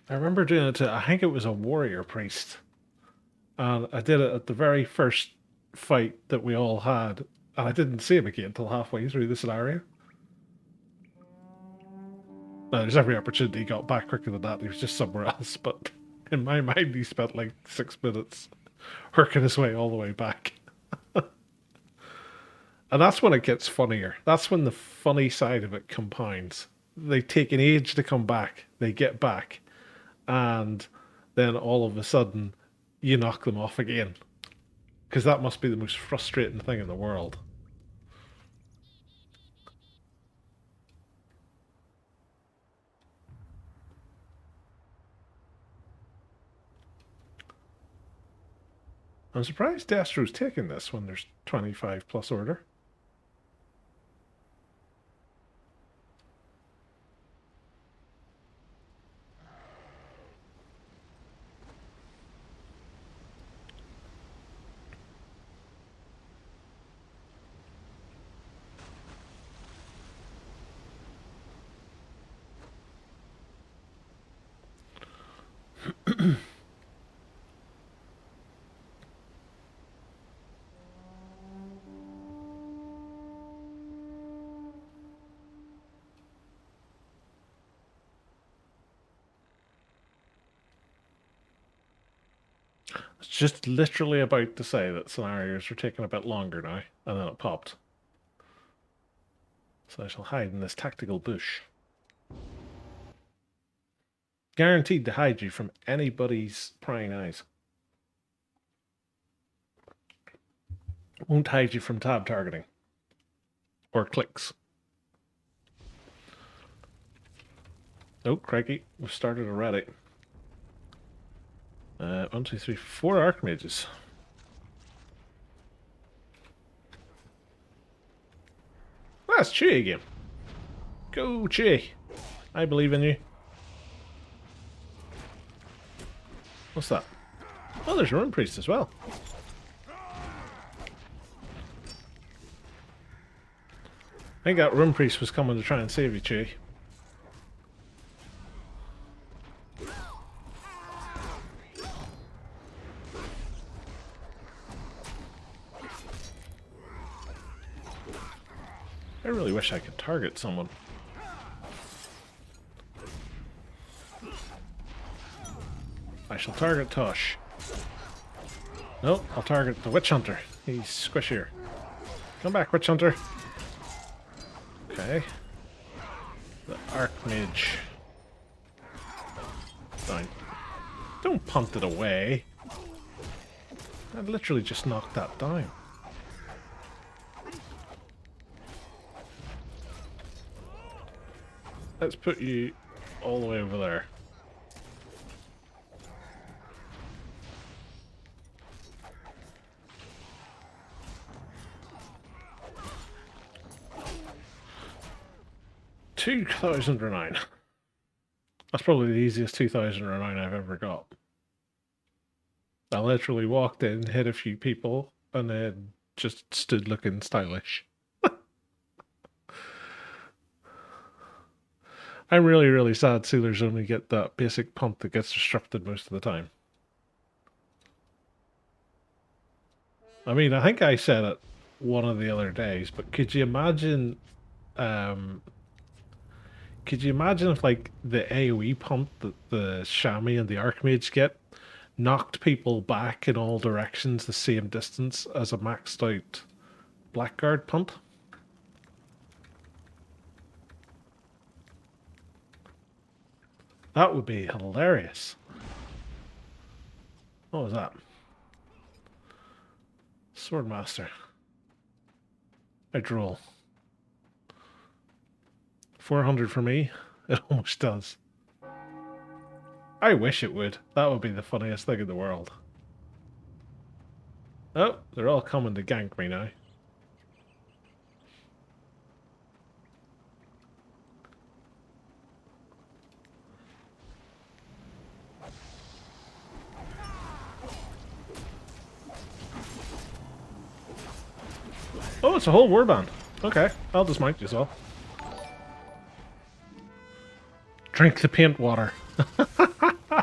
I remember doing it to, I think it was a warrior priest. And I did it at the very first fight that we all had. And I didn't see him again until halfway through the scenario. There's every opportunity he got back quicker than that. He was just somewhere else, but in my mind, he spent like 6 minutes working his way all the way back. And that's when it gets funnier. That's when the funny side of it combines. They take an age to come back, they get back, and then all of a sudden, you knock them off again. Because that must be the most frustrating thing in the world. I'm surprised Destro's taking this when there's 25 plus order. It's just literally about to say that scenarios are taking a bit longer now, and then it popped. So I shall hide in this tactical bush. Guaranteed to hide you from anybody's prying eyes. Won't hide you from tab targeting. Or clicks. Oh, crikey. We've started already. 1, 2, 3, 4 Archmages. That's Chewie again. Go, Chewie. I believe in you. What's that? Oh, there's a Rune Priest as well. I think that Rune Priest was coming to try and save you, Chewie. I really wish I could target someone. I shall target Tosh. No, I'll target the Witch Hunter. He's squishier. Come back, Witch Hunter. Okay. The Archmage. Fine. Don't punt it away. I literally just knocked that down. Let's put you all the way over there. $2,009. That's probably the easiest 2009 I've ever got. I literally walked in, hit a few people, and then just stood looking stylish. I'm really, really sad Sealers only get that basic punt that gets disrupted most of the time. I mean, I think I said it one of the other days, but could you imagine if like the AoE punt that the Chamois and the Archmage get knocked people back in all directions the same distance as a maxed out Blackguard punt? That would be hilarious. What was that? Swordmaster. I drool. 400 for me? It almost does. I wish it would. That would be the funniest thing in the world. Oh, they're all coming to gank me now. Oh, it's a whole warband. Okay, I'll dismount you all. Drink the paint water.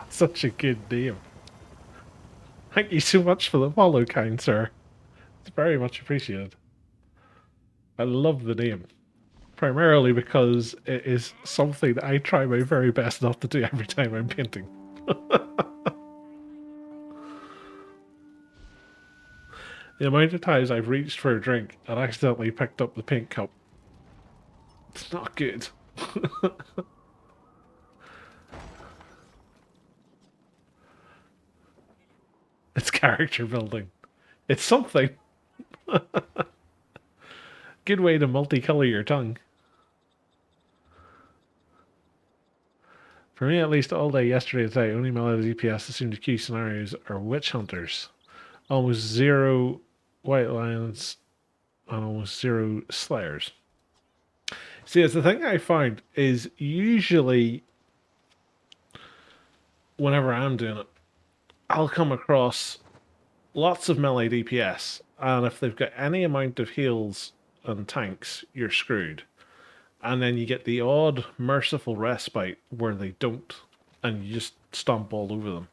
Such a good name. Thank you so much for the follow, kind sir. It's very much appreciated. I love the name. Primarily because it is something that I try my very best not to do every time I'm painting. The amount of times I've reached for a drink and accidentally picked up the pink cup. It's not good. It's character building. It's something. Good way to multicolour your tongue. For me, at least, all day yesterday and today, only melody DPS assumed key scenarios are witch hunters. Almost zero white lions and almost zero slayers. See, it's the thing I found is usually whenever I'm doing it, I'll come across lots of melee DPS, and if they've got any amount of heals and tanks, you're screwed. And then you get the odd merciful respite where they don't, and you just stomp all over them.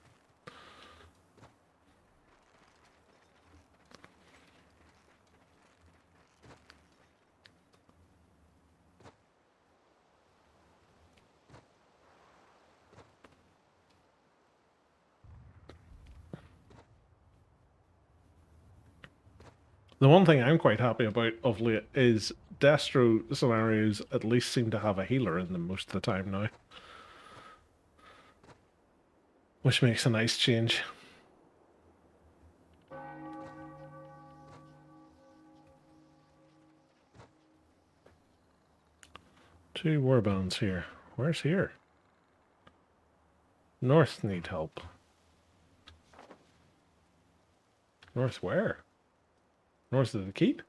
The one thing I'm quite happy about of late is Destro scenarios at least seem to have a healer in them most of the time now. Which makes a nice change. Two warbands here. Where's here? North need help. North where? North of the keep?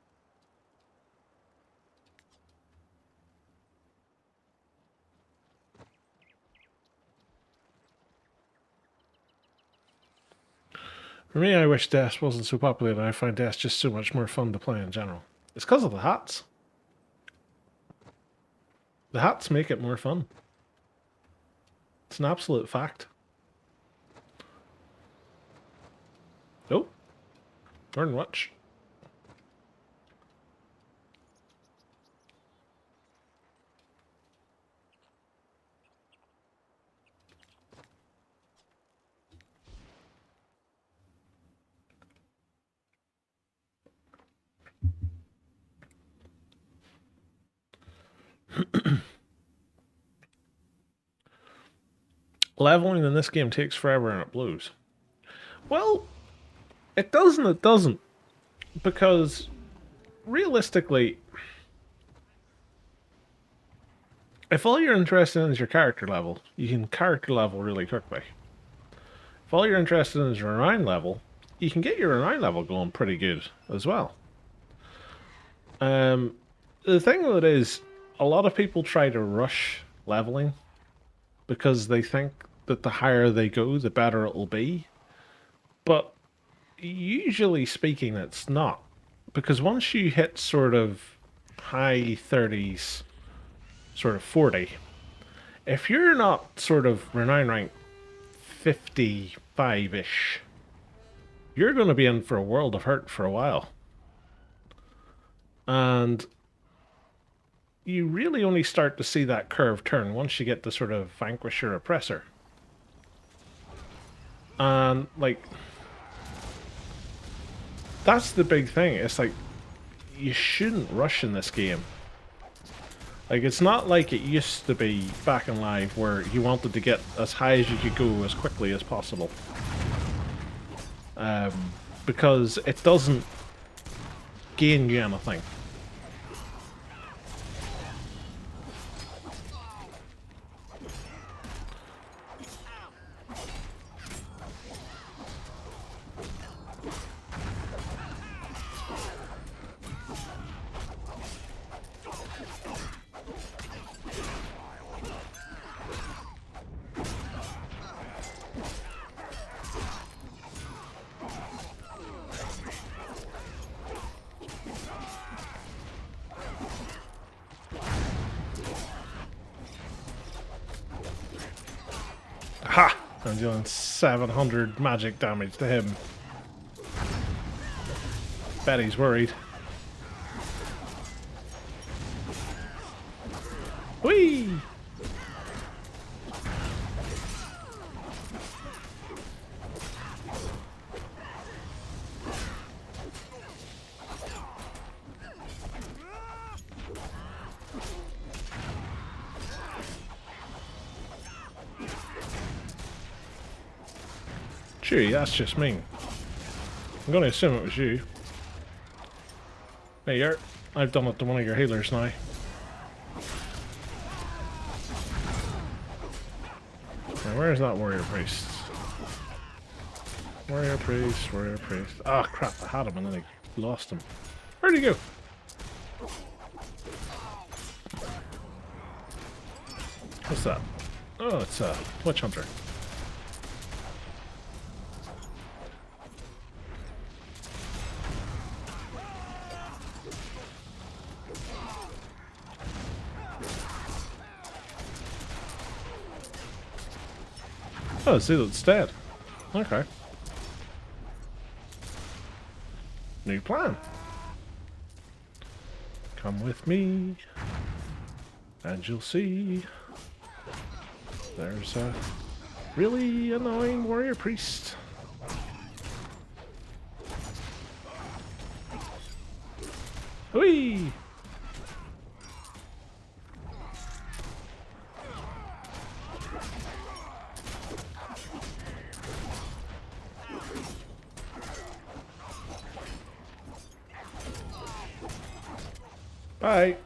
For me, I wish Death wasn't so popular, and I find Death just so much more fun to play in general. It's because of the hats. The hats make it more fun. It's an absolute fact. Oh. Burn watch. Leveling in this game takes forever and it blows. Well, it does and it doesn't. Because, realistically, if all you're interested in is your character level, you can character level really quickly. If all you're interested in is your renown level, you can get your renown level going pretty good as well. The thing with it is, a lot of people try to rush leveling because they think that the higher they go, the better it'll be. But usually speaking, it's not. Because once you hit sort of high 30s, sort of 40, if you're not sort of renown rank 55-ish, you're going to be in for a world of hurt for a while. And you really only start to see that curve turn once you get to sort of vanquish your oppressor. And, like, that's the big thing. It's like, you shouldn't rush in this game. Like, it's not like it used to be back in live where you wanted to get as high as you could go as quickly as possible. Because it doesn't gain you anything. Ha! I'm dealing 700 magic damage to him. Bet he's worried. Chewie, that's just mean. I'm going to assume it was you. There you are. I've done it to one of your healers now. Now, where's that warrior priest? Warrior priest, warrior priest. Ah, crap, I had him and then I lost him. Where'd he go? What's that? Oh, it's a witch hunter. Oh, see, that's dead. Okay. New plan. Come with me, and you'll see. There's a really annoying warrior priest. Whee! Bye.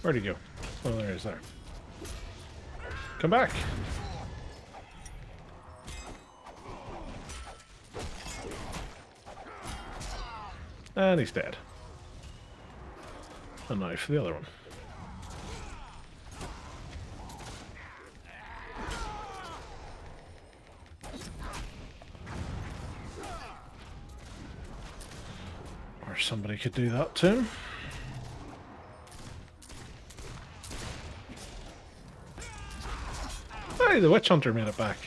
Where'd he go? Oh, there he is there. Come back. And he's dead. A knife for the other one. Or somebody could do that to him. Hey, the witch hunter made it back.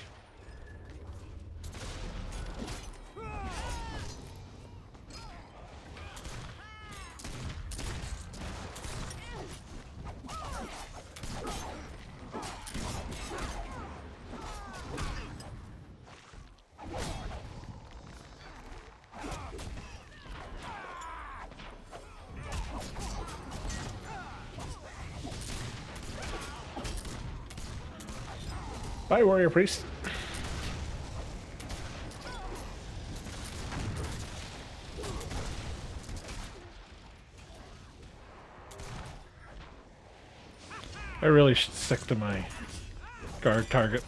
Bye, warrior priest. I really should stick to my guard target.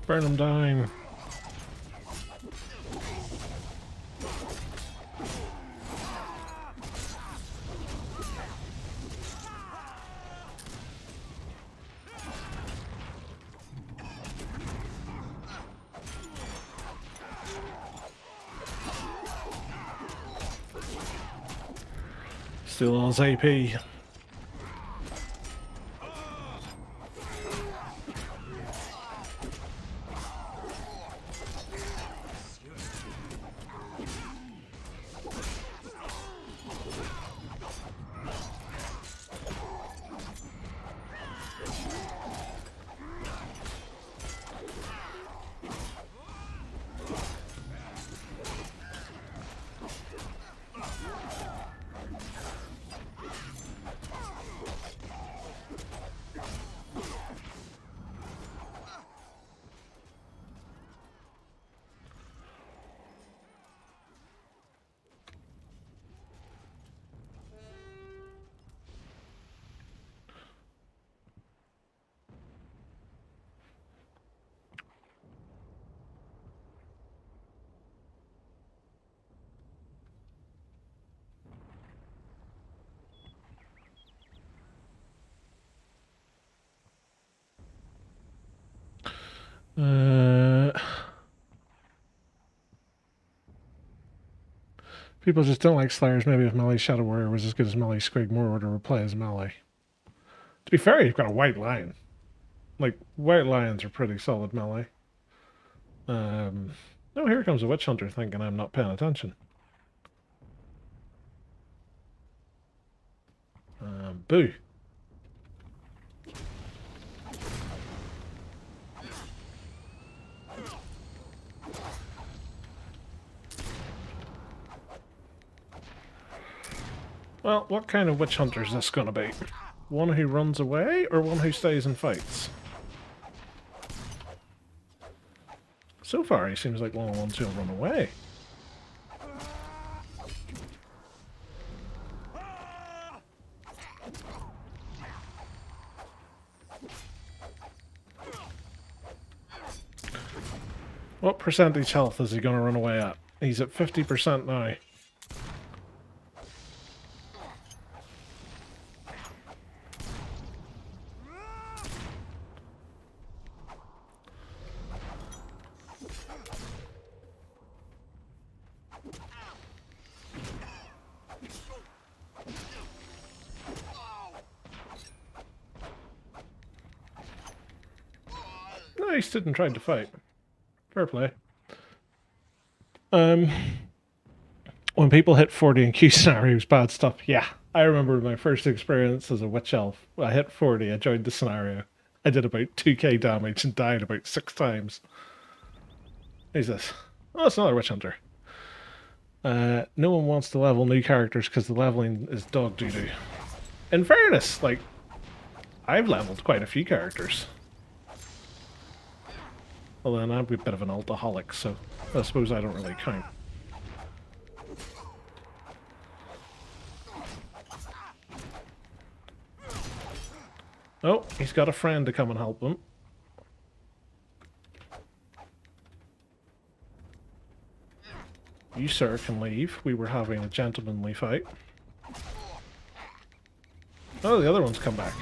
Burn them down. Still on his AP. People just don't like Slayers. Maybe if Melee Shadow Warrior was as good as Melee Squig, more order would play as Melee. To be fair, you've got a White Lion. Like, White Lions are pretty solid Melee. Oh, here comes a Witch Hunter thinking I'm not paying attention. Boo. Well, what kind of Witch Hunter is this going to be? One who runs away, or one who stays and fights? So far, he seems like one of the ones who'll run away. What percentage health is he going to run away at? He's at 50% now. No, he stood and tried to fight. Fair play. When people hit 40 in Q scenarios, bad stuff. Yeah, I remember my first experience as a Witch Elf. I hit 40, I joined the scenario. I did about 2k damage and died about 6 times. Who's this? Oh, it's another Witch Hunter. No one wants to level new characters because the leveling is dog doo-doo. In fairness, like, I've leveled quite a few characters. Although I'm a bit of an alcoholic, so I suppose I don't really count. Oh, he's got a friend to come and help him. You, sir, can leave. We were having a gentlemanly fight. Oh, the other one's come back.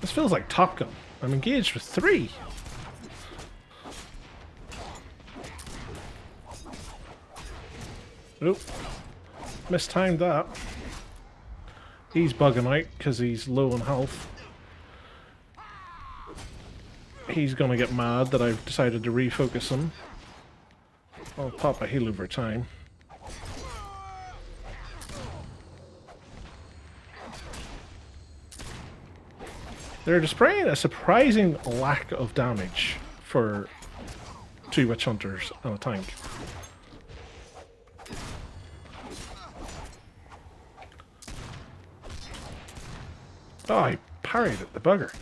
This feels like Top Gun. I'm engaged with 3. Oop. Mistimed that. He's bugging out because he's low on health. He's gonna get mad that I've decided to refocus him. I'll pop a heal over time. They're displaying a surprising lack of damage for 2 Witch Hunters and a tank. Oh, I parried at the bugger.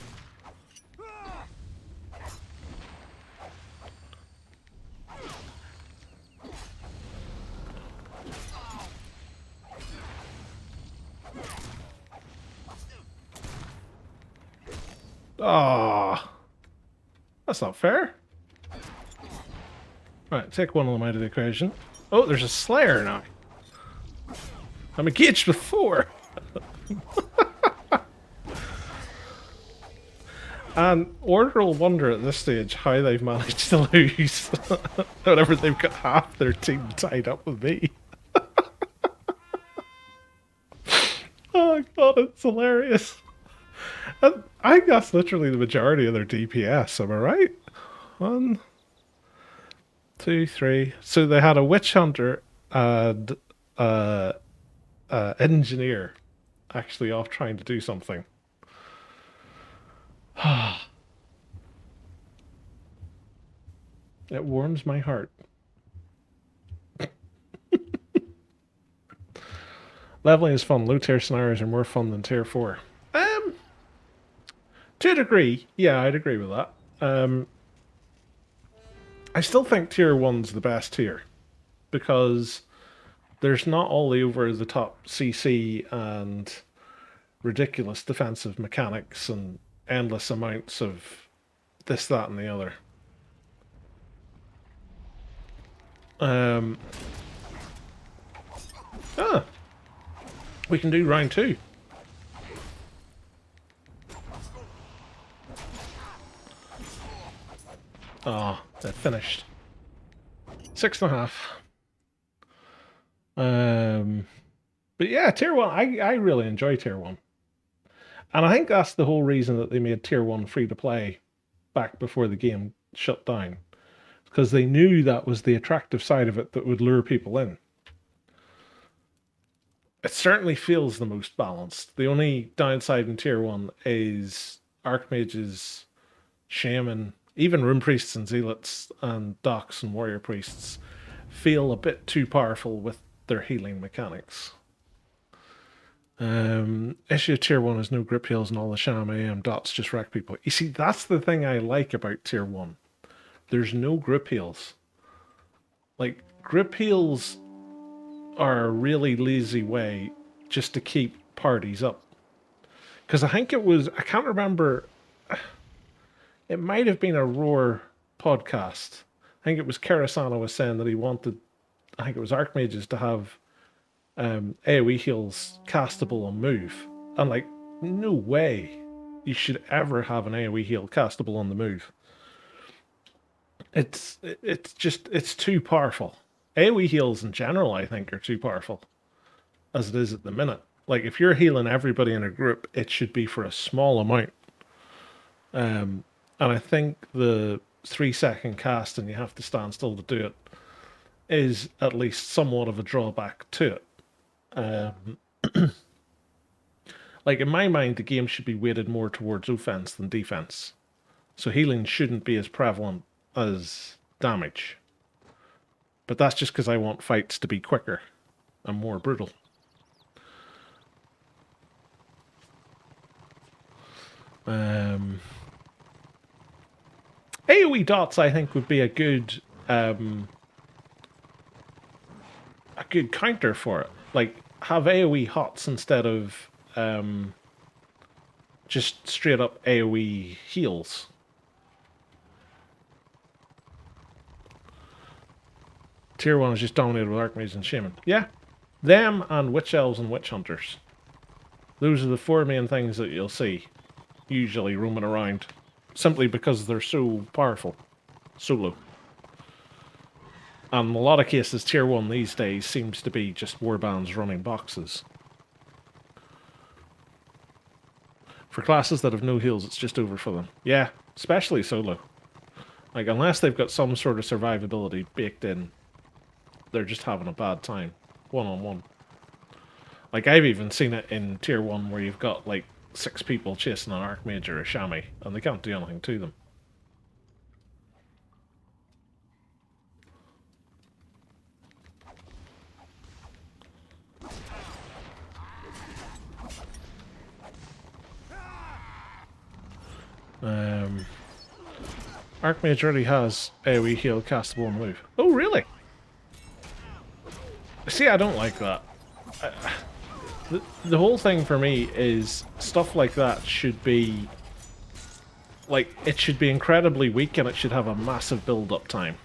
Ah, oh, that's not fair. Right, take one of them out of the equation. Oh, there's a Slayer now. I'm engaged with 4. And Order will wonder at this stage how they've managed to lose whenever they've got half their team tied up with me. Oh god, it's hilarious. And I think that's literally the majority of their DPS, am I right? 1, 2, 3. So they had a Witch Hunter and Engineer actually off trying to do something. It warms my heart. Leveling is fun. Low tier scenarios are more fun than tier 4. To a degree, yeah, I'd agree with that. I still think tier 1's the best tier because there's not all the over the top CC and ridiculous defensive mechanics and endless amounts of this, that, and the other. We can do round 2. Oh, that finished. 6.5. But yeah, Tier 1, I really enjoy Tier 1. And I think that's the whole reason that they made Tier 1 free to play back before the game shut down. Because they knew that was the attractive side of it that would lure people in. It certainly feels the most balanced. The only downside in Tier 1 is Archmages, Shaman, even Rune Priests and Zealots and Docs and Warrior Priests feel a bit too powerful with their healing mechanics. Issue of Tier 1 is no grip heals and all the Sham AM dots just wreck people. You see, that's the thing I like about Tier 1. There's no grip heals. Like, grip heals are a really lazy way just to keep parties up. Because I think it was, I can't remember, it might have been a Roar podcast. I think it was Karasana was saying that he wanted, I think it was Archmages to have AoE heals castable on move. And like, no way you should ever have an AoE heal castable on the move. It's too powerful. AoE heals in general, I think, are too powerful as it is at the minute. Like, if you're healing everybody in a group, it should be for a small amount. And I think the 3-second cast and you have to stand still to do it is at least somewhat of a drawback to it. Like, in my mind, the game should be weighted more towards offense than defense. So healing shouldn't be as prevalent as damage. But that's just because I want fights to be quicker and more brutal. AoE dots, I think, would be a good counter for it. Like, have AoE hots instead of just straight up AoE heals. Tier 1 is just dominated with Archmages and Shaman. Yeah, them and Witch Elves and Witch Hunters. Those are the 4 main things that you'll see, usually roaming around, simply because they're so powerful, solo. And in a lot of cases, Tier 1 these days seems to be just warbands running boxes. For classes that have no heals, it's just over for them. Yeah, especially solo. Like, unless they've got some sort of survivability baked in, they're just having a bad time, one-on-one. Like, I've even seen it in Tier 1 where you've got, like, 6 people chasing an Archmage or a Chamois, and they can't do anything to them. Archmage already has AoE heal castable on move. Oh, really? See, I don't like that. The whole thing for me is stuff like that should be... Like, it should be incredibly weak and it should have a massive build-up time.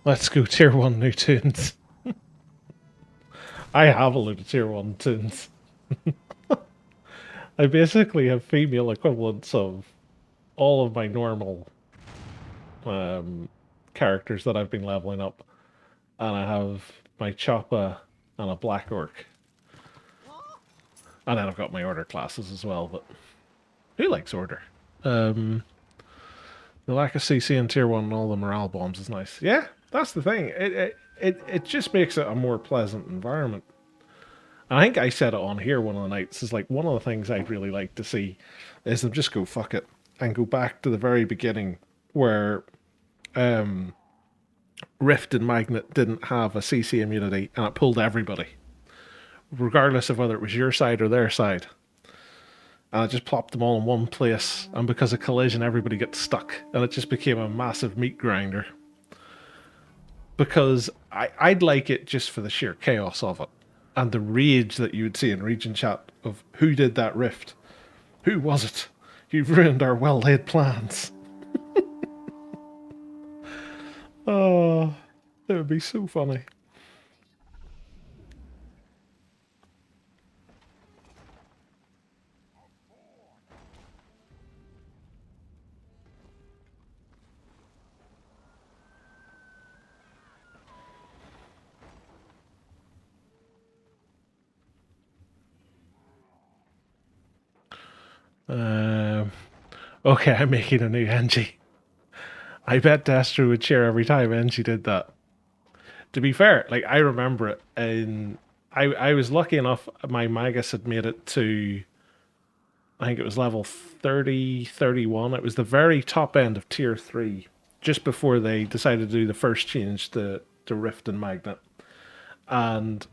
Let's go Tier 1 new tunes. I have a load of Tier 1 tunes. I basically have female equivalents of all of my normal characters that I've been leveling up. And I have my Choppa and a Black Orc. And then I've got my Order classes as well, but who likes Order? The lack of CC in Tier 1 and all the morale bombs is nice. Yeah, that's the thing. It just makes it a more pleasant environment. And I think I said it on here one of the nights. Is like, one of the things I'd really like to see is them just go fuck it and go back to the very beginning where Rift and Magnet didn't have a CC immunity and it pulled everybody, regardless of whether it was your side or their side. And I just plopped them all in one place, and because of collision, everybody gets stuck, and it just became a massive meat grinder. Because I'd like it just for the sheer chaos of it, and the rage that you would see in region chat of who did that rift, who was it? You've ruined our well-laid plans. Oh, it would be so funny. Um, okay, I'm making a new Engie. I bet Destro would cheer every time Engie did that. To be fair, like I remember it, and I was lucky enough. My Magus had made it to, I think it was level 30, 31. It was the very top end of tier 3, just before they decided to do the first change to Rift and Magnet. And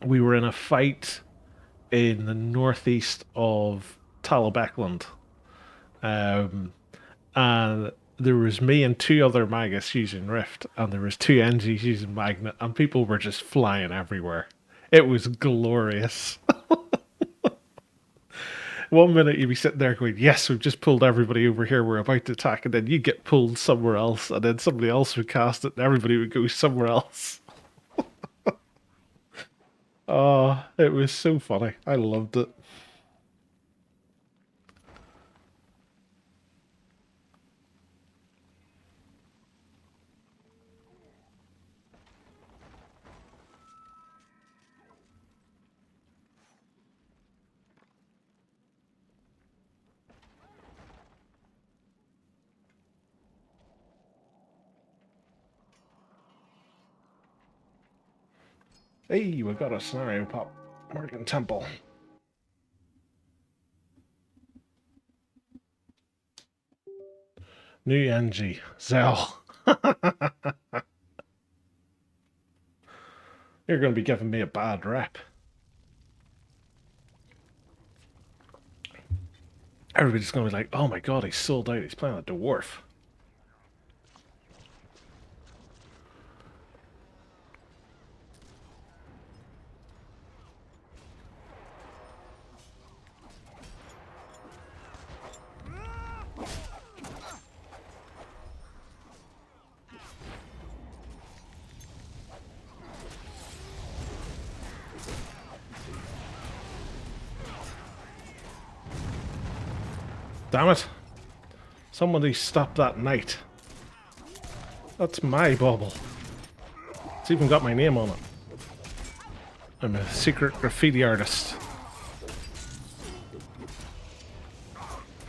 we were in a fight in the northeast of Talabecland. And there was me and two other Magus using Rift, and there was two NGs using Magnet, and people were just flying everywhere. It was glorious. One minute you'd be sitting there going, yes, we've just pulled everybody over here, we're about to attack, and then you get pulled somewhere else, and then somebody else would cast it, and everybody would go somewhere else. Oh, it was so funny. I loved it. Hey, we got a scenario pop. Morgan Temple. New NG. Zell. You're going to be giving me a bad rep. Everybody's going to be like, oh my god, he's sold out. He's playing a dwarf. Damn it. Somebody stop that knight. That's my bauble. It's even got my name on it. I'm a secret graffiti artist.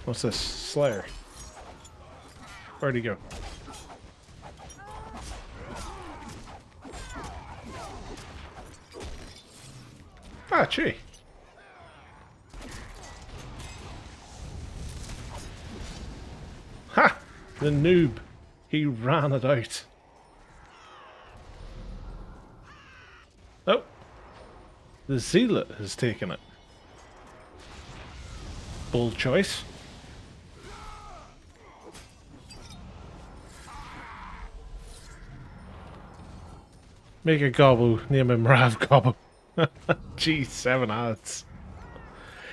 What's this? Slayer. Where'd he go? Ah, gee. Ha! The noob. He ran it out. Oh. The Zealot has taken it. Bold choice. Make a gobble, name him Rav Gobble. Geez, 7 ads.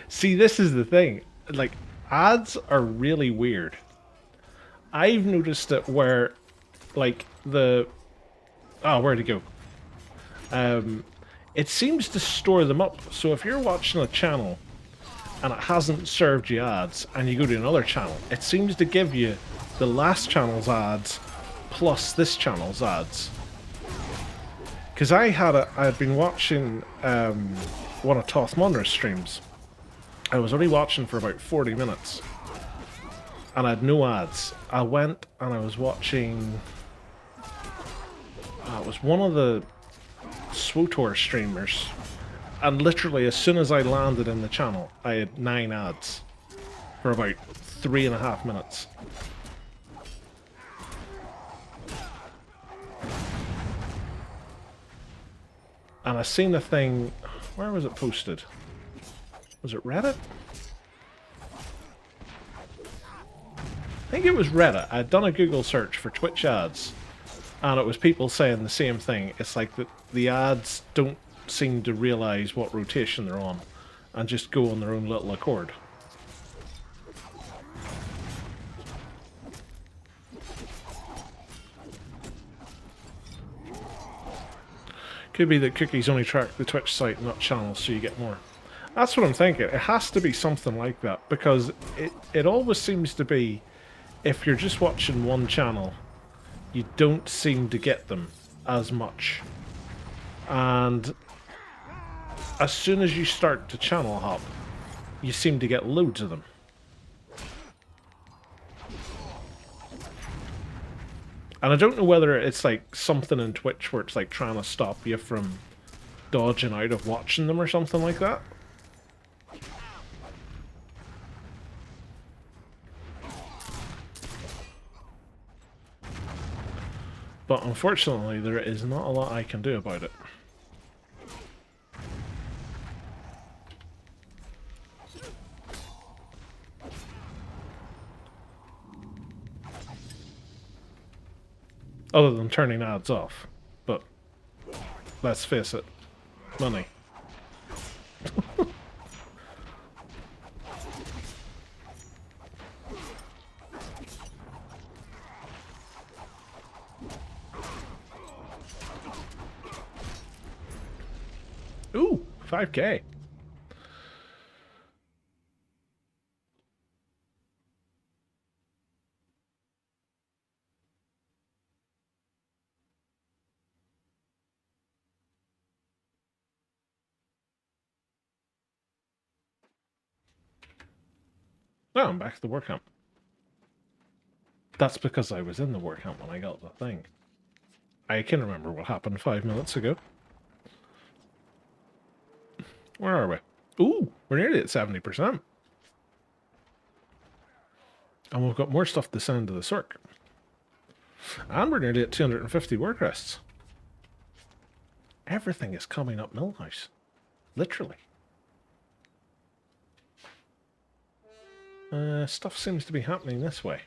See, this is the thing. Like, ads are really weird. I've noticed it where, like, the... Oh, where'd it go? It seems to store them up. So if you're watching a channel and it hasn't served you ads and you go to another channel, it seems to give you the last channel's ads plus this channel's ads. Because I had been watching one of Toth Munra's streams. I was only watching for about 40 minutes. And I had no ads. I went and I was watching... it was one of the SWTOR streamers. And literally as soon as I landed in the channel, I had 9 ads. For about 3.5 minutes. And I seen a thing... Where was it posted? Was it Reddit? I think it was Reddit. I'd done a Google search for Twitch ads, and it was people saying the same thing. It's like the ads don't seem to realise what rotation they're on, and just go on their own little accord. Could be that cookies only track the Twitch site, not channels, so you get more. That's what I'm thinking. It has to be something like that, because it always seems to be, if you're just watching one channel, you don't seem to get them as much. And as soon as you start to channel hop, you seem to get loads of them. And I don't know whether it's like something in Twitch where it's like trying to stop you from dodging out of watching them or something like that. But unfortunately, there is not a lot I can do about it. Other than turning ads off. But let's face it, money. Ooh, 5k. Oh, I'm back to the work camp. That's because I was in the work camp when I got the thing. I can remember what happened 5 minutes ago. Where are we? Ooh, we're nearly at 70%. And we've got more stuff to send to the circ. And we're nearly at 250 work rests. Everything is coming up Millhouse. Literally. Stuff seems to be happening this way.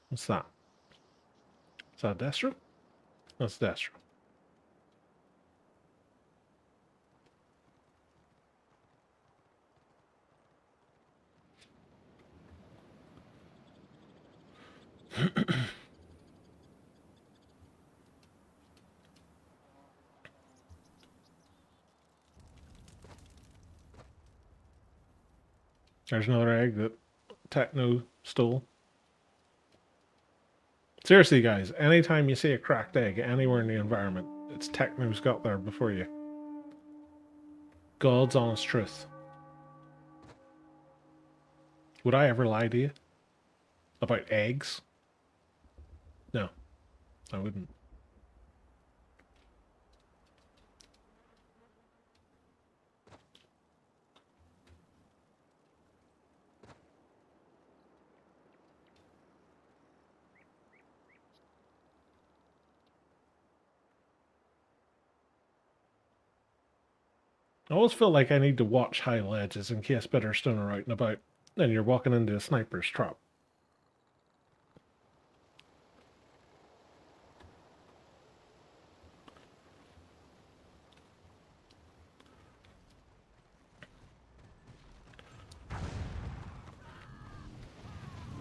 What's that? Is that Destro? That's Destro. There's another egg that Techno stole. Seriously, guys, anytime you see a cracked egg anywhere in the environment, it's Techno's got there before you. God's honest truth. Would I ever lie to you about eggs? No, I wouldn't. I always feel like I need to watch high ledges in case Bitterstone are out and about, and you're walking into a sniper's trap.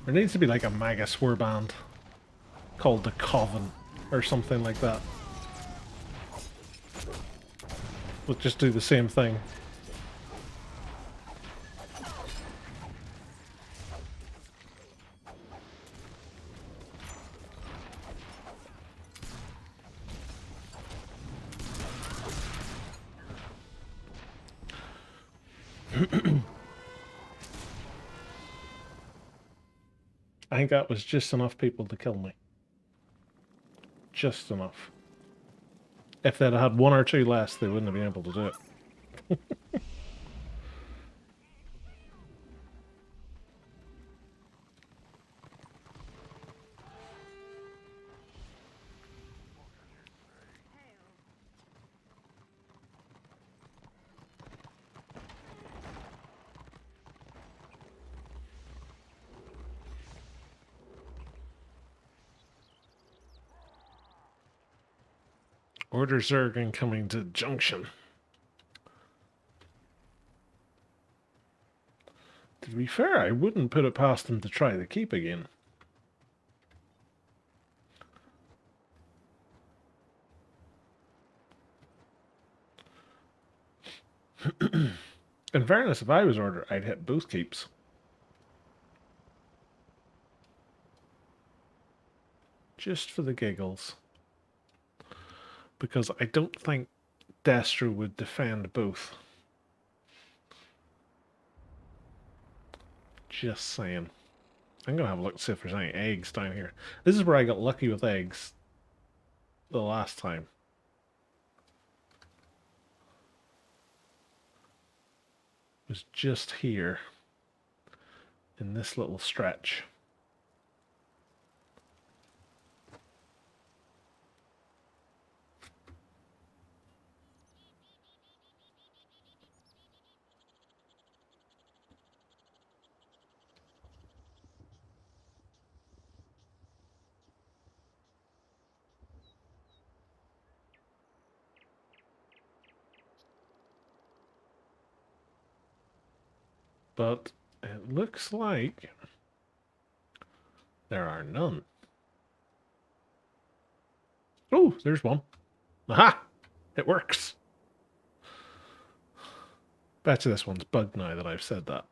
There needs to be like a Magus warband called the Coven or something like that. We'll just do the same thing. I think that was just enough people to kill me. Just enough. If they'd had one or two less, they wouldn't have been able to do it. Order Zerg incoming to Junction. To be fair, I wouldn't put it past them to try the keep again. In fairness, if I was Order, I'd hit both keeps. Just for the giggles. Because I don't think Destro would defend both. Just saying. I'm going to have a look to see if there's any eggs down here. This is where I got lucky with eggs the last time. It was just here in this little stretch. But it looks like there are none. Oh, there's one. Aha! It works. Bet you this one's bugged now that I've said that.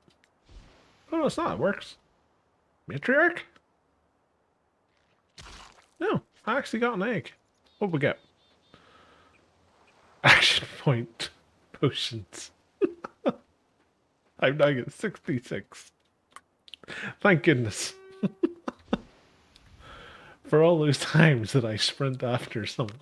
Oh, no, it's not. It works. Matriarch? No, I actually got an egg. What'd we get? Action point potions. I'm now at 66. Thank goodness. For all those times that I sprint after someone.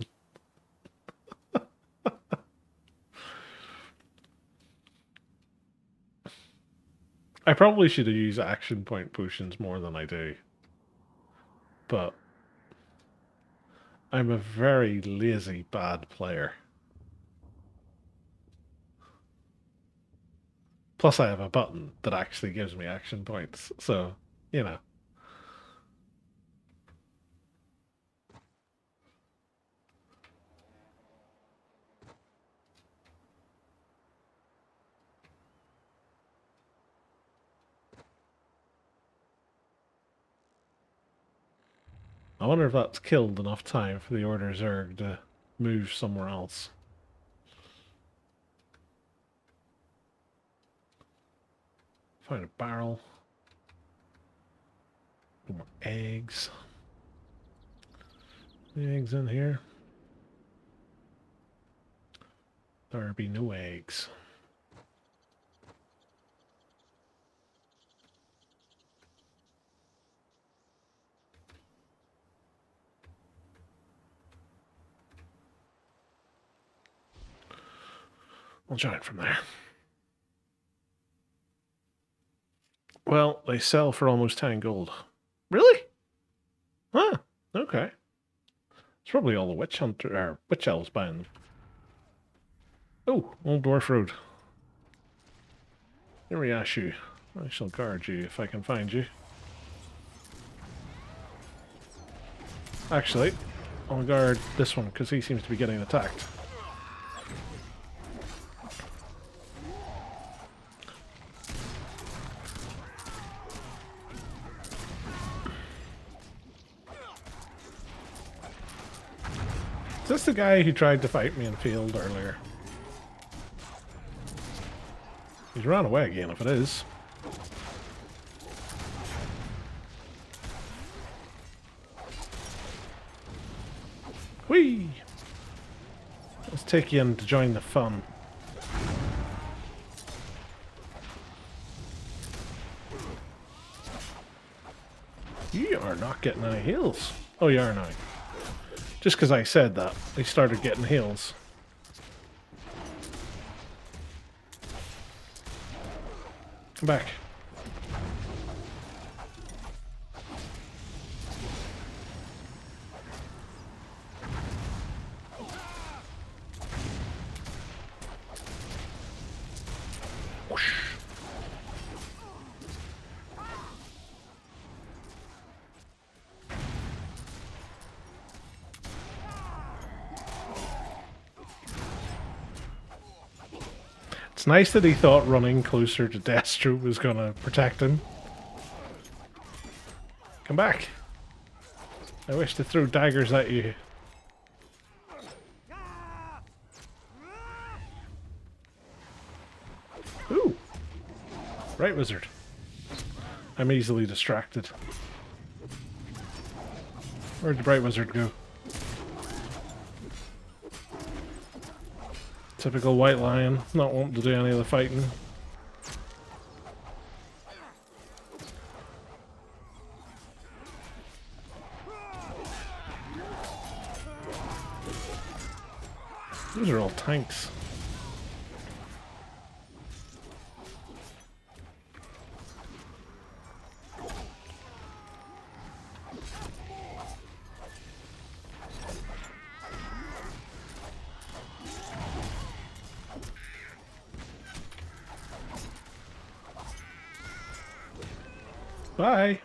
I probably should have used action point potions more than I do. But I'm a very lazy, bad player. Plus I have a button that actually gives me action points. So, you know. I wonder if that's killed enough time for the Order Zerg to move somewhere else. Find a barrel. More eggs. Any eggs in here? There be no eggs. We'll join from there. Well, they sell for almost 10 gold. Really? Huh. Okay. It's probably all the witch hunter or witch elves buying them. Oh, Old Dwarf Road. Iriashu. I shall guard you if I can find you. Actually, I'll guard this one because he seems to be getting attacked. Is this the guy who tried to fight me in field earlier? He's run away again if it is. Whee! Let's take you in to join the fun. You are not getting any heals. Oh, you are now. Just because I said that, they started getting heals. Come back. Whoosh. It's nice that he thought running closer to Destro was going to protect him. Come back. I wish to throw daggers at you. Ooh. Right, wizard. I'm easily distracted. Where'd the bright wizard go? Typical white lion, not wanting to do any of the fighting. Those are all tanks. Bye.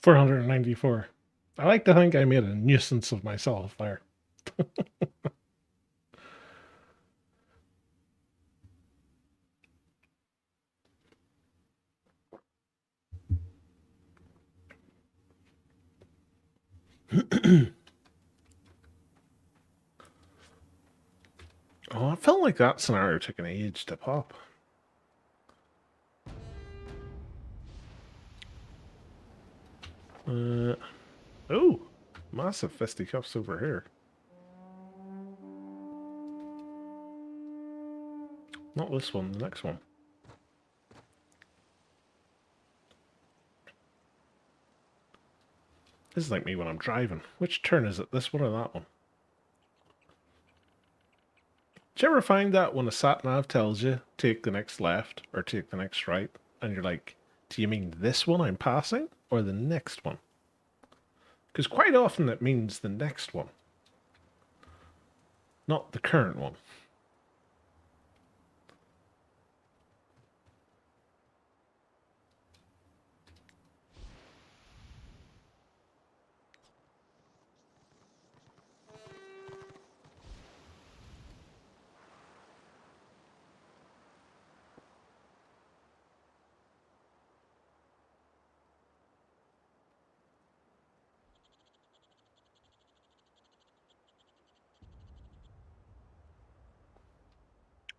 $494. I like to think I made a nuisance of myself there. Oh, I felt like that scenario took an age to pop. Oh, massive fisticuffs over here. Not this one, the next one. This is like me when I'm driving. Which turn is it? This one or that one? Did you ever find that when a sat-nav tells you, take the next left or take the next right, and you're like, do you mean this one I'm passing or the next one? Because quite often it means the next one, not the current one.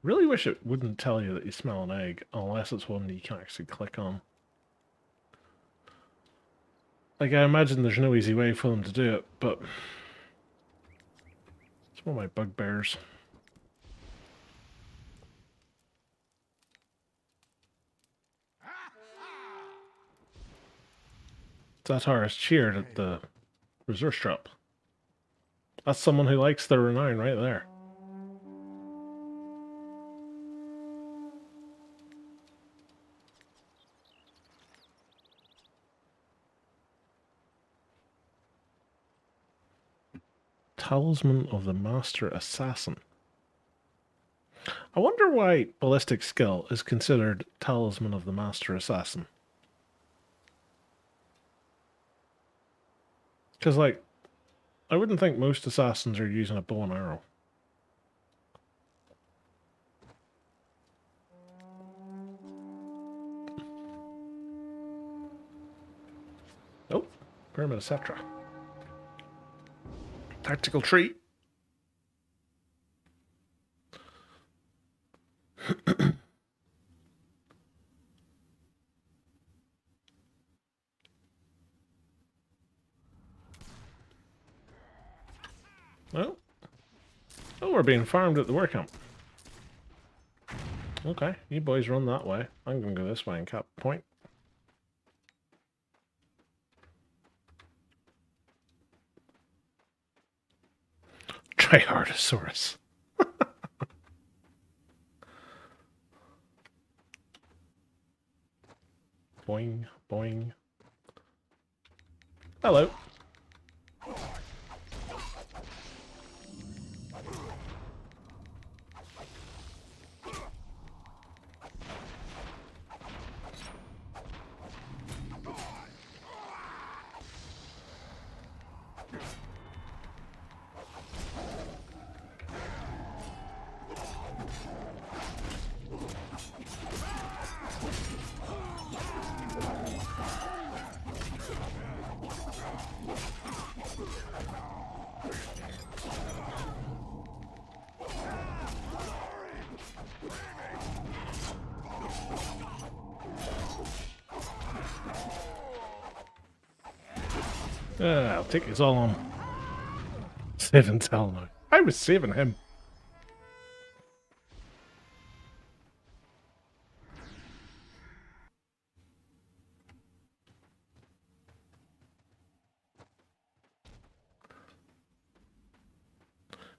Really wish it wouldn't tell you that you smell an egg, unless it's one that you can actually click on. Like, I imagine there's no easy way for them to do it, but it's one of my bugbears. Zatar's cheered at the resource drop. That's someone who likes their renown right there. Talisman of the Master Assassin. I wonder why Ballistic Skill is considered Talisman of the Master Assassin. Because, like, I wouldn't think most assassins are using a bow and arrow. Oh, Pyramid of Cetra. Tactical tree. Oh. Oh, we're being farmed at the work camp. Okay, you boys run that way. I'm going to go this way and cap point. Trihardosaurus. Boing, boing. Hello. I'll take his all on. Save and tell now. I was saving him.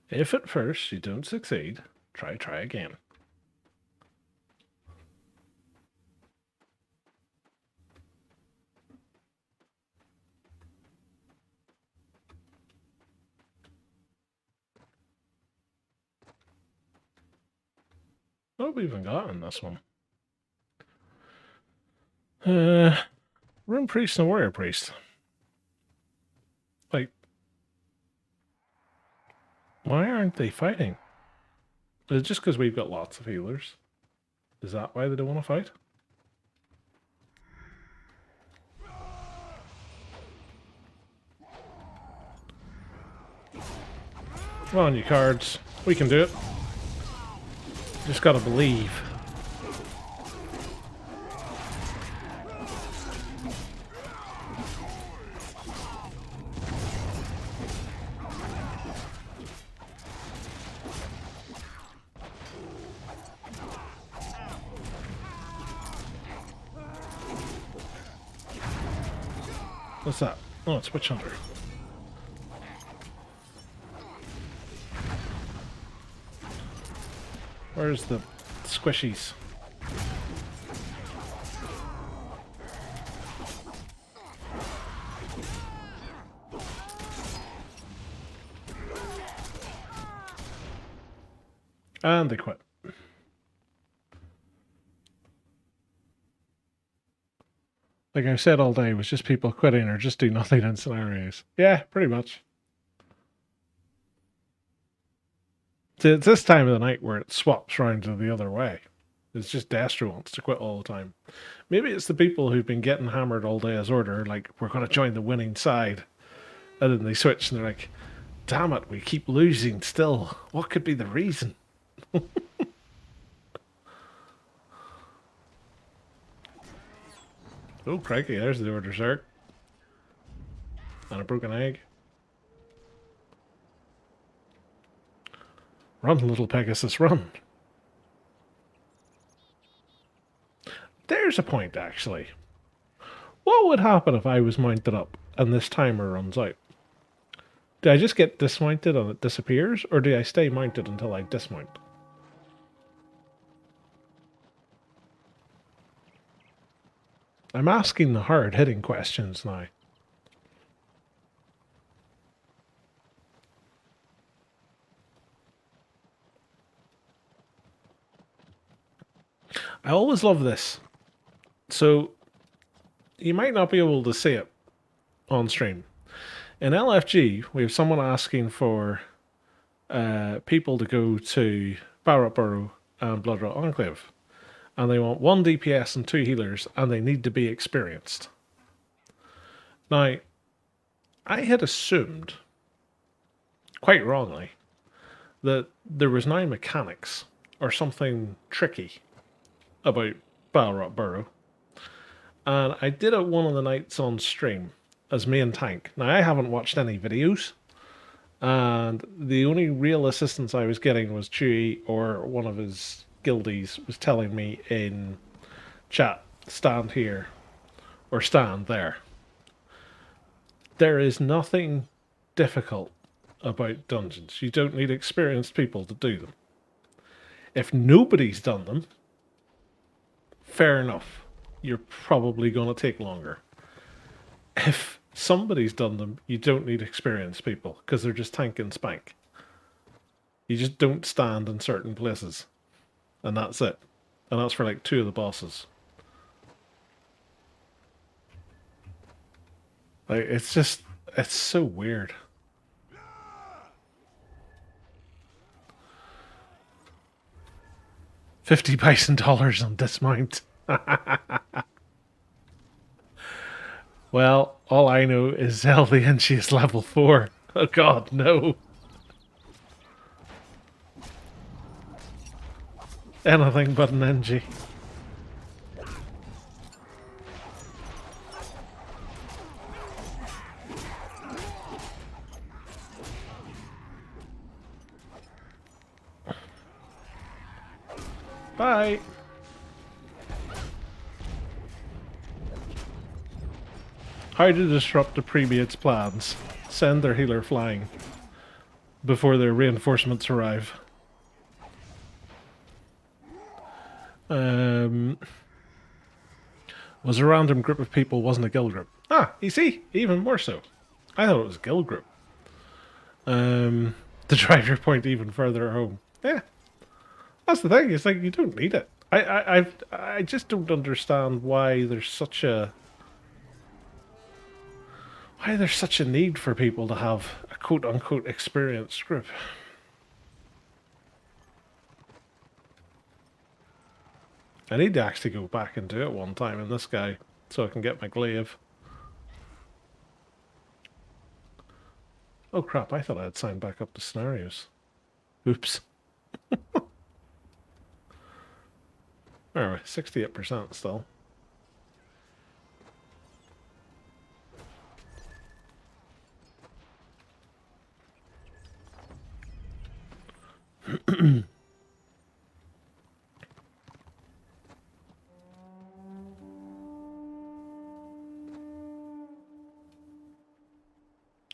If at first you don't succeed, try again. What have we even got in this one? Rune Priest and Warrior Priest. Like, why aren't they fighting? Is it just because we've got lots of healers? Is that why they don't want to fight? Come on, you cards. We can do it. Just gotta believe. What's that? Oh, it's Witch Hunter. Where's the squishies? And they quit. Like I said all day, it was just people quitting or just do nothing in scenarios. Yeah, pretty much. It's this time of the night where it swaps round to the other way. It's just Destro wants to quit all the time. Maybe it's the people who've been getting hammered all day as order, like, we're going to join the winning side. And then they switch and they're like, damn it, we keep losing still. What could be the reason? Oh, crikey, there's the order, sir. And a broken egg. Run, little Pegasus, run. There's a point, actually. What would happen if I was mounted up and this timer runs out? Do I just get dismounted and it disappears, or do I stay mounted until I dismount? I'm asking the hard-hitting questions now. I always love this. So, you might not be able to see it on stream. In LFG, we have someone asking for people to go to Barrett Burrow and Bloodrot Enclave. And they want 1 DPS and 2 healers, and they need to be experienced. Now, I had assumed, quite wrongly, that there was now mechanics or something tricky about Balrog Burrow. And I did it one of the nights on stream as main tank. Now, I haven't watched any videos, And the only real assistance I was getting was Chewie or one of his guildies was telling me in chat, stand here or stand there. There is nothing difficult about dungeons. You don't need experienced people to do them. If nobody's done them, fair enough. You're probably going to take longer. If somebody's done them, you don't need experienced people because they're just tank and spank. You just don't stand in certain places. And that's it. And that's for like 2 of the bosses. Like, it's just, it's so weird. $50 bison on dismount. Well, all I know is Zelda and she is level 4. Oh god, no. Anything but an NG. Bye. How to disrupt the pre-mate's plans. Send their healer flying before their reinforcements arrive. Was a random group of people, wasn't a guild group. Ah, you see, even more so. I thought it was a guild group. To drive your point even further home. Yeah. That's the thing, it's like you don't need it. I just don't understand why there's such a need for people to have a quote-unquote experienced group. I need to actually go back and do it one time in this guy so I can get my glaive. Oh crap, I thought I had signed back up to scenarios. Oops. Anyway, 68% still.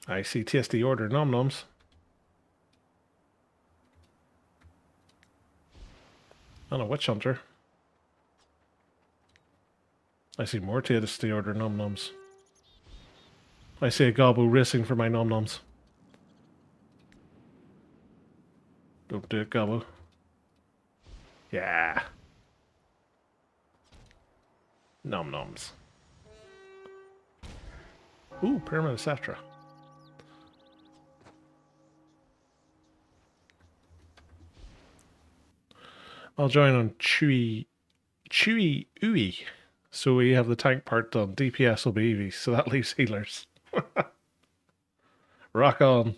I see TSD order nom noms. And a witch hunter. I see more TSD order nom noms. I see a gobbo racing for my nom noms. Don't do it, gobbo. Yeah. Nom noms. Ooh, Pyramid Cetra. I'll join on Chewy Ooey. So we have the tank part done. DPS will be easy, so that leaves healers. Rock on.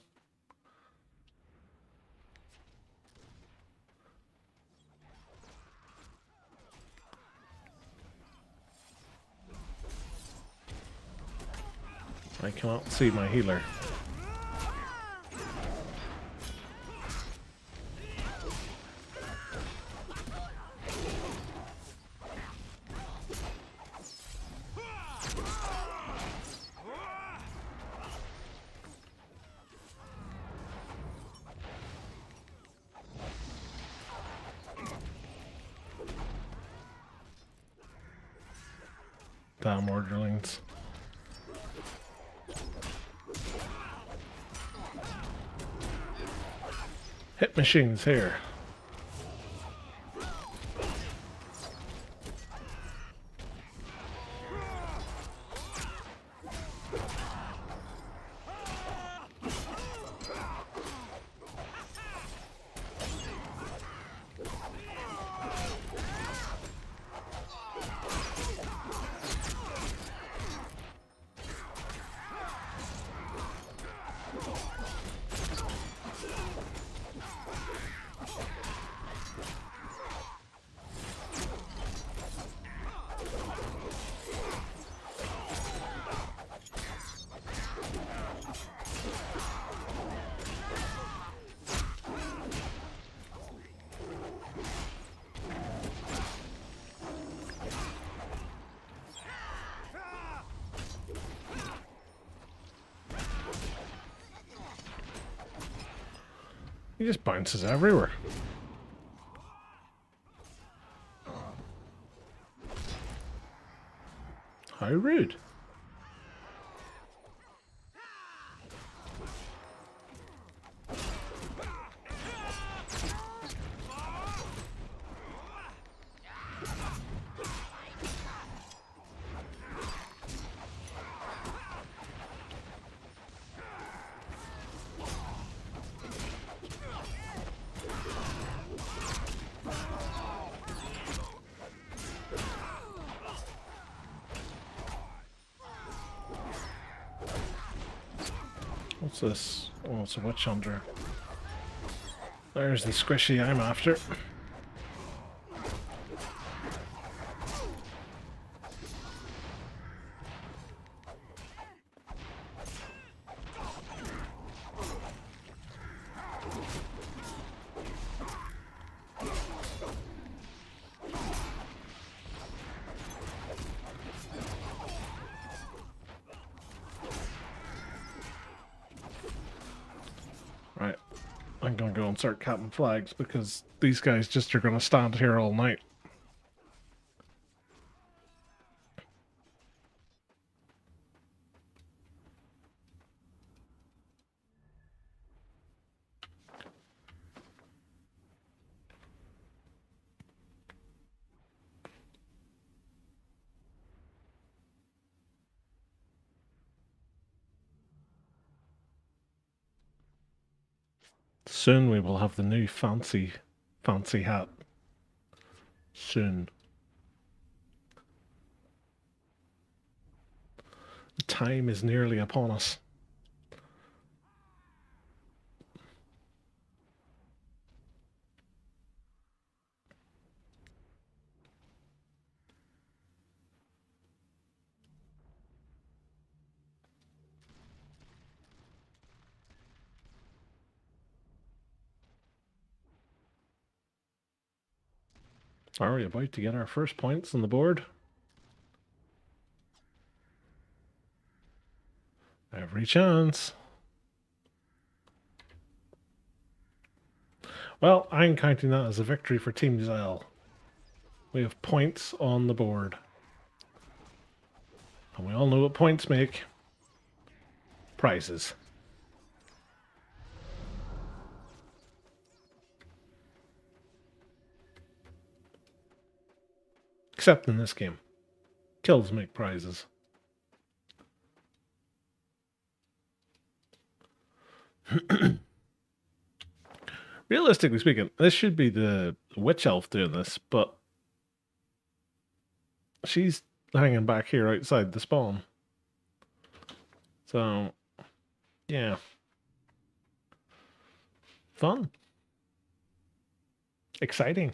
I cannot see my healer. Damn orderlings. Hit machines here. He just bounces everywhere. How rude. What's this? Oh, it's a witch hunter. There's the squishy I'm after. Right. I'm gonna go and start capping flags because these guys just are gonna stand here all night. Soon we will have the new fancy hat. Soon. The time is nearly upon us. Are we about to get our first points on the board? Every chance. Well, I'm counting that as a victory for Team Zell. We have points on the board. And we all know what points make. Prizes. Except in this game. Kills make prizes. Realistically speaking, this should be the witch elf doing this, but she's hanging back here outside the spawn. So, yeah. Fun. Exciting.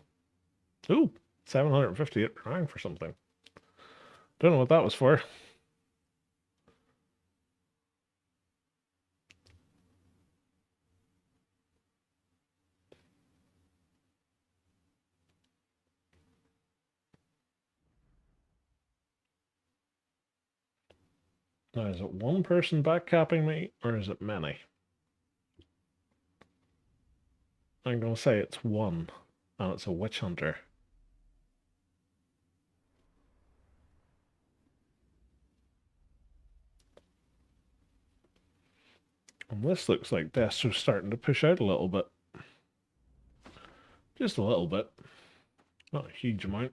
Ooh, 758 rank for something. Don't know what that was for. Now, is it one person backcapping me, or is it many? I'm going to say it's one, and it's a witch hunter. And this looks like Destro's starting to push out a little bit. Just a little bit. Not a huge amount.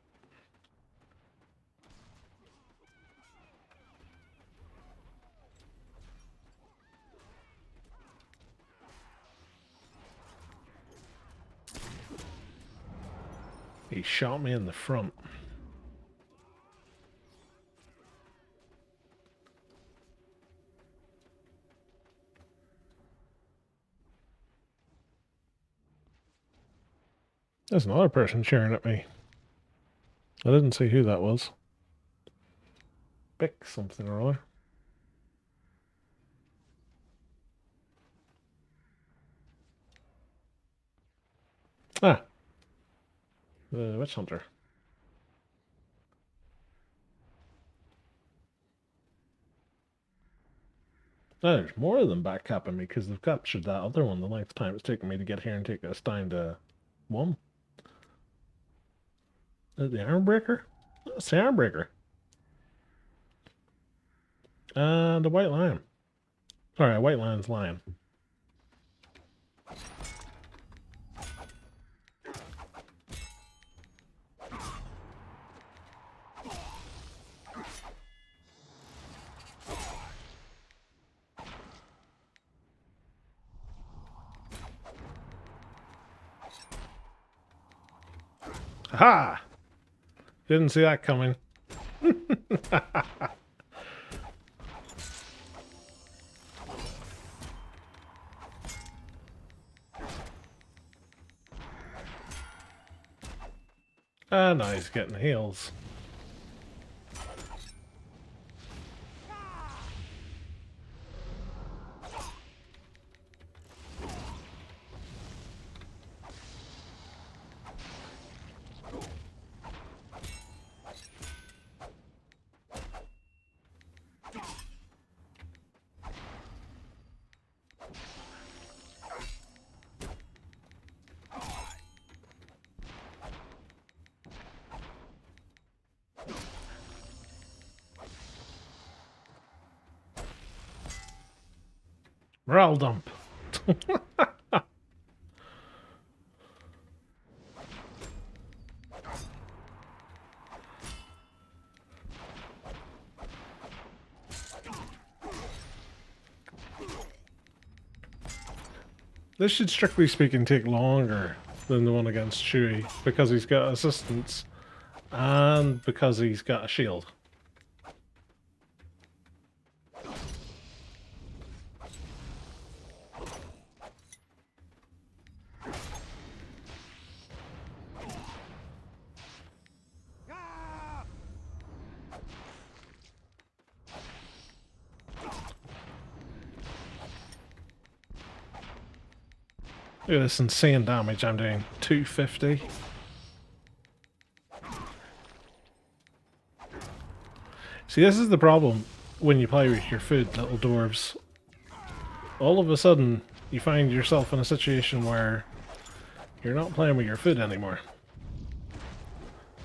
He shot me in the front. There's another person cheering at me. I didn't see who that was. Bick something or other. Ah. The witch hunter. No, there's more of them backcapping me because they've captured that other one the length of time it's taken me to get here and take us down to one. Is it the Ironbreaker? It's the Ironbreaker. And the White Lion. Sorry, a White Lion's lion. Ha! Didn't see that coming. Ah, now he's getting heals. Morale dump. This should, strictly speaking, take longer than the one against Chewie because he's got assistance and because he's got a shield. Look at this insane damage I'm doing. 250. See, this is the problem when you play with your food, little dwarves. All of a sudden, you find yourself in a situation where you're not playing with your food anymore.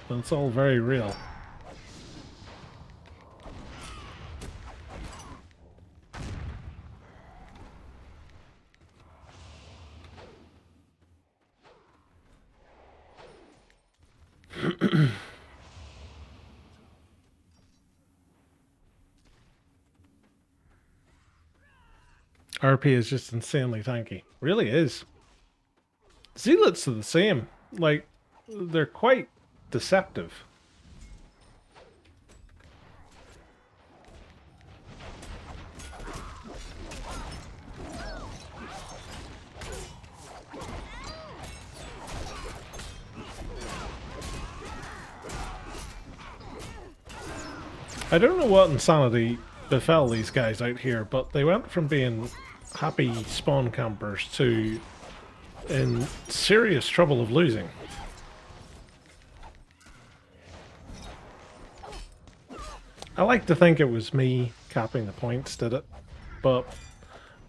And it's all very real. RP is just insanely tanky. Really is. Zealots are the same. Like, they're quite deceptive. I don't know what insanity befell these guys out here, but they went from being happy spawn campers to in serious trouble of losing. I like to think it was me capping the points did it, but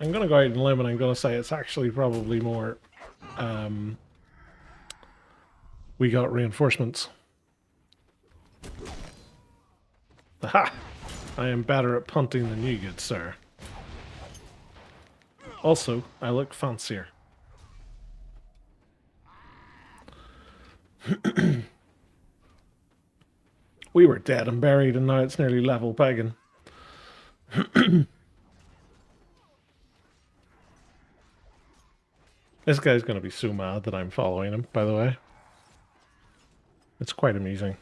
I'm going to go out on a limb and I'm going to say it's actually probably more we got reinforcements. Aha! I am better at punting than you, good sir. Also, I look fancier. We were dead and buried and now it's nearly level pegging. This guy's going to be so mad that I'm following him, by the way. It's quite amusing.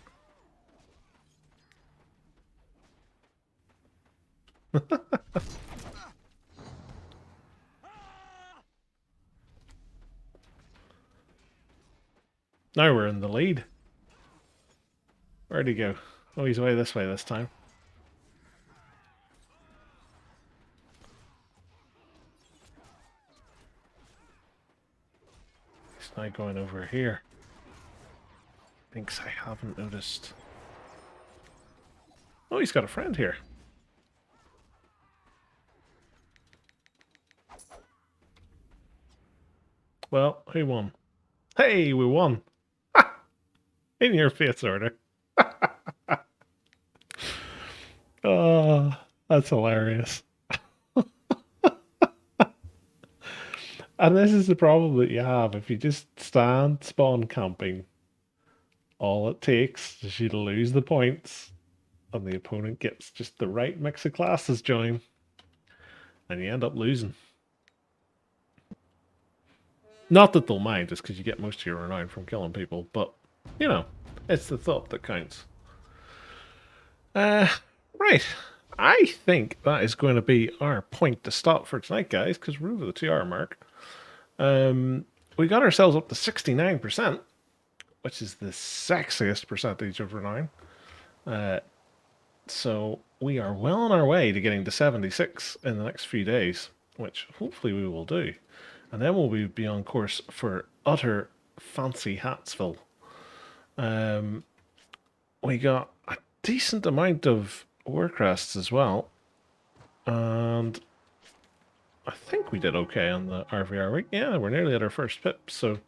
Now we're in the lead. Where'd he go? Oh, he's away this time. He's now going over here. Thinks I haven't noticed. Oh, he's got a friend here. Well, who won? Hey, we won. In your face, order. Oh, that's hilarious. And this is the problem that you have if you just stand spawn camping. All it takes is you to lose the points, and the opponent gets just the right mix of classes join, and you end up losing. Not that they'll mind, just because you get most of your renown from killing people, but, you know, it's the thought that counts. Right. I think that is going to be our point to stop for tonight, guys, because we're over the 2 hour mark. We got ourselves up to 69%, which is the sexiest percentage of renown. So we are well on our way to getting to 76 in the next few days, which hopefully we will do. And then we'll be on course for utter fancy Hatsville. We got a decent amount of Warcrests as well. And I think we did okay on the RVR week. Yeah, we're nearly at our first pip, so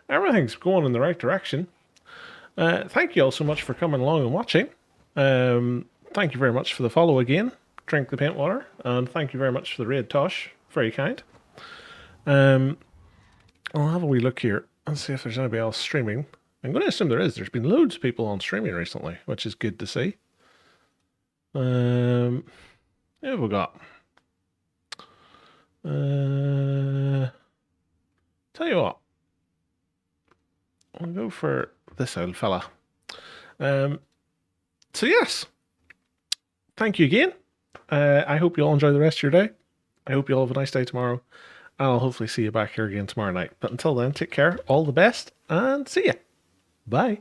everything's going in the right direction. Thank you all so much for coming along and watching. Thank you very much for the follow again. Drink the paint water. And thank you very much for the raid, Tosh. Very kind. I'll have a wee look here and see if there's anybody else streaming. I'm going to assume there is. There's been loads of people on streaming recently, which is good to see. Who have we got? Tell you what. I'll go for this old fella. So yes. Thank you again. I hope you all enjoy the rest of your day. I hope you all have a nice day tomorrow. And I'll hopefully see you back here again tomorrow night. But until then, take care, all the best, and see ya. Bye.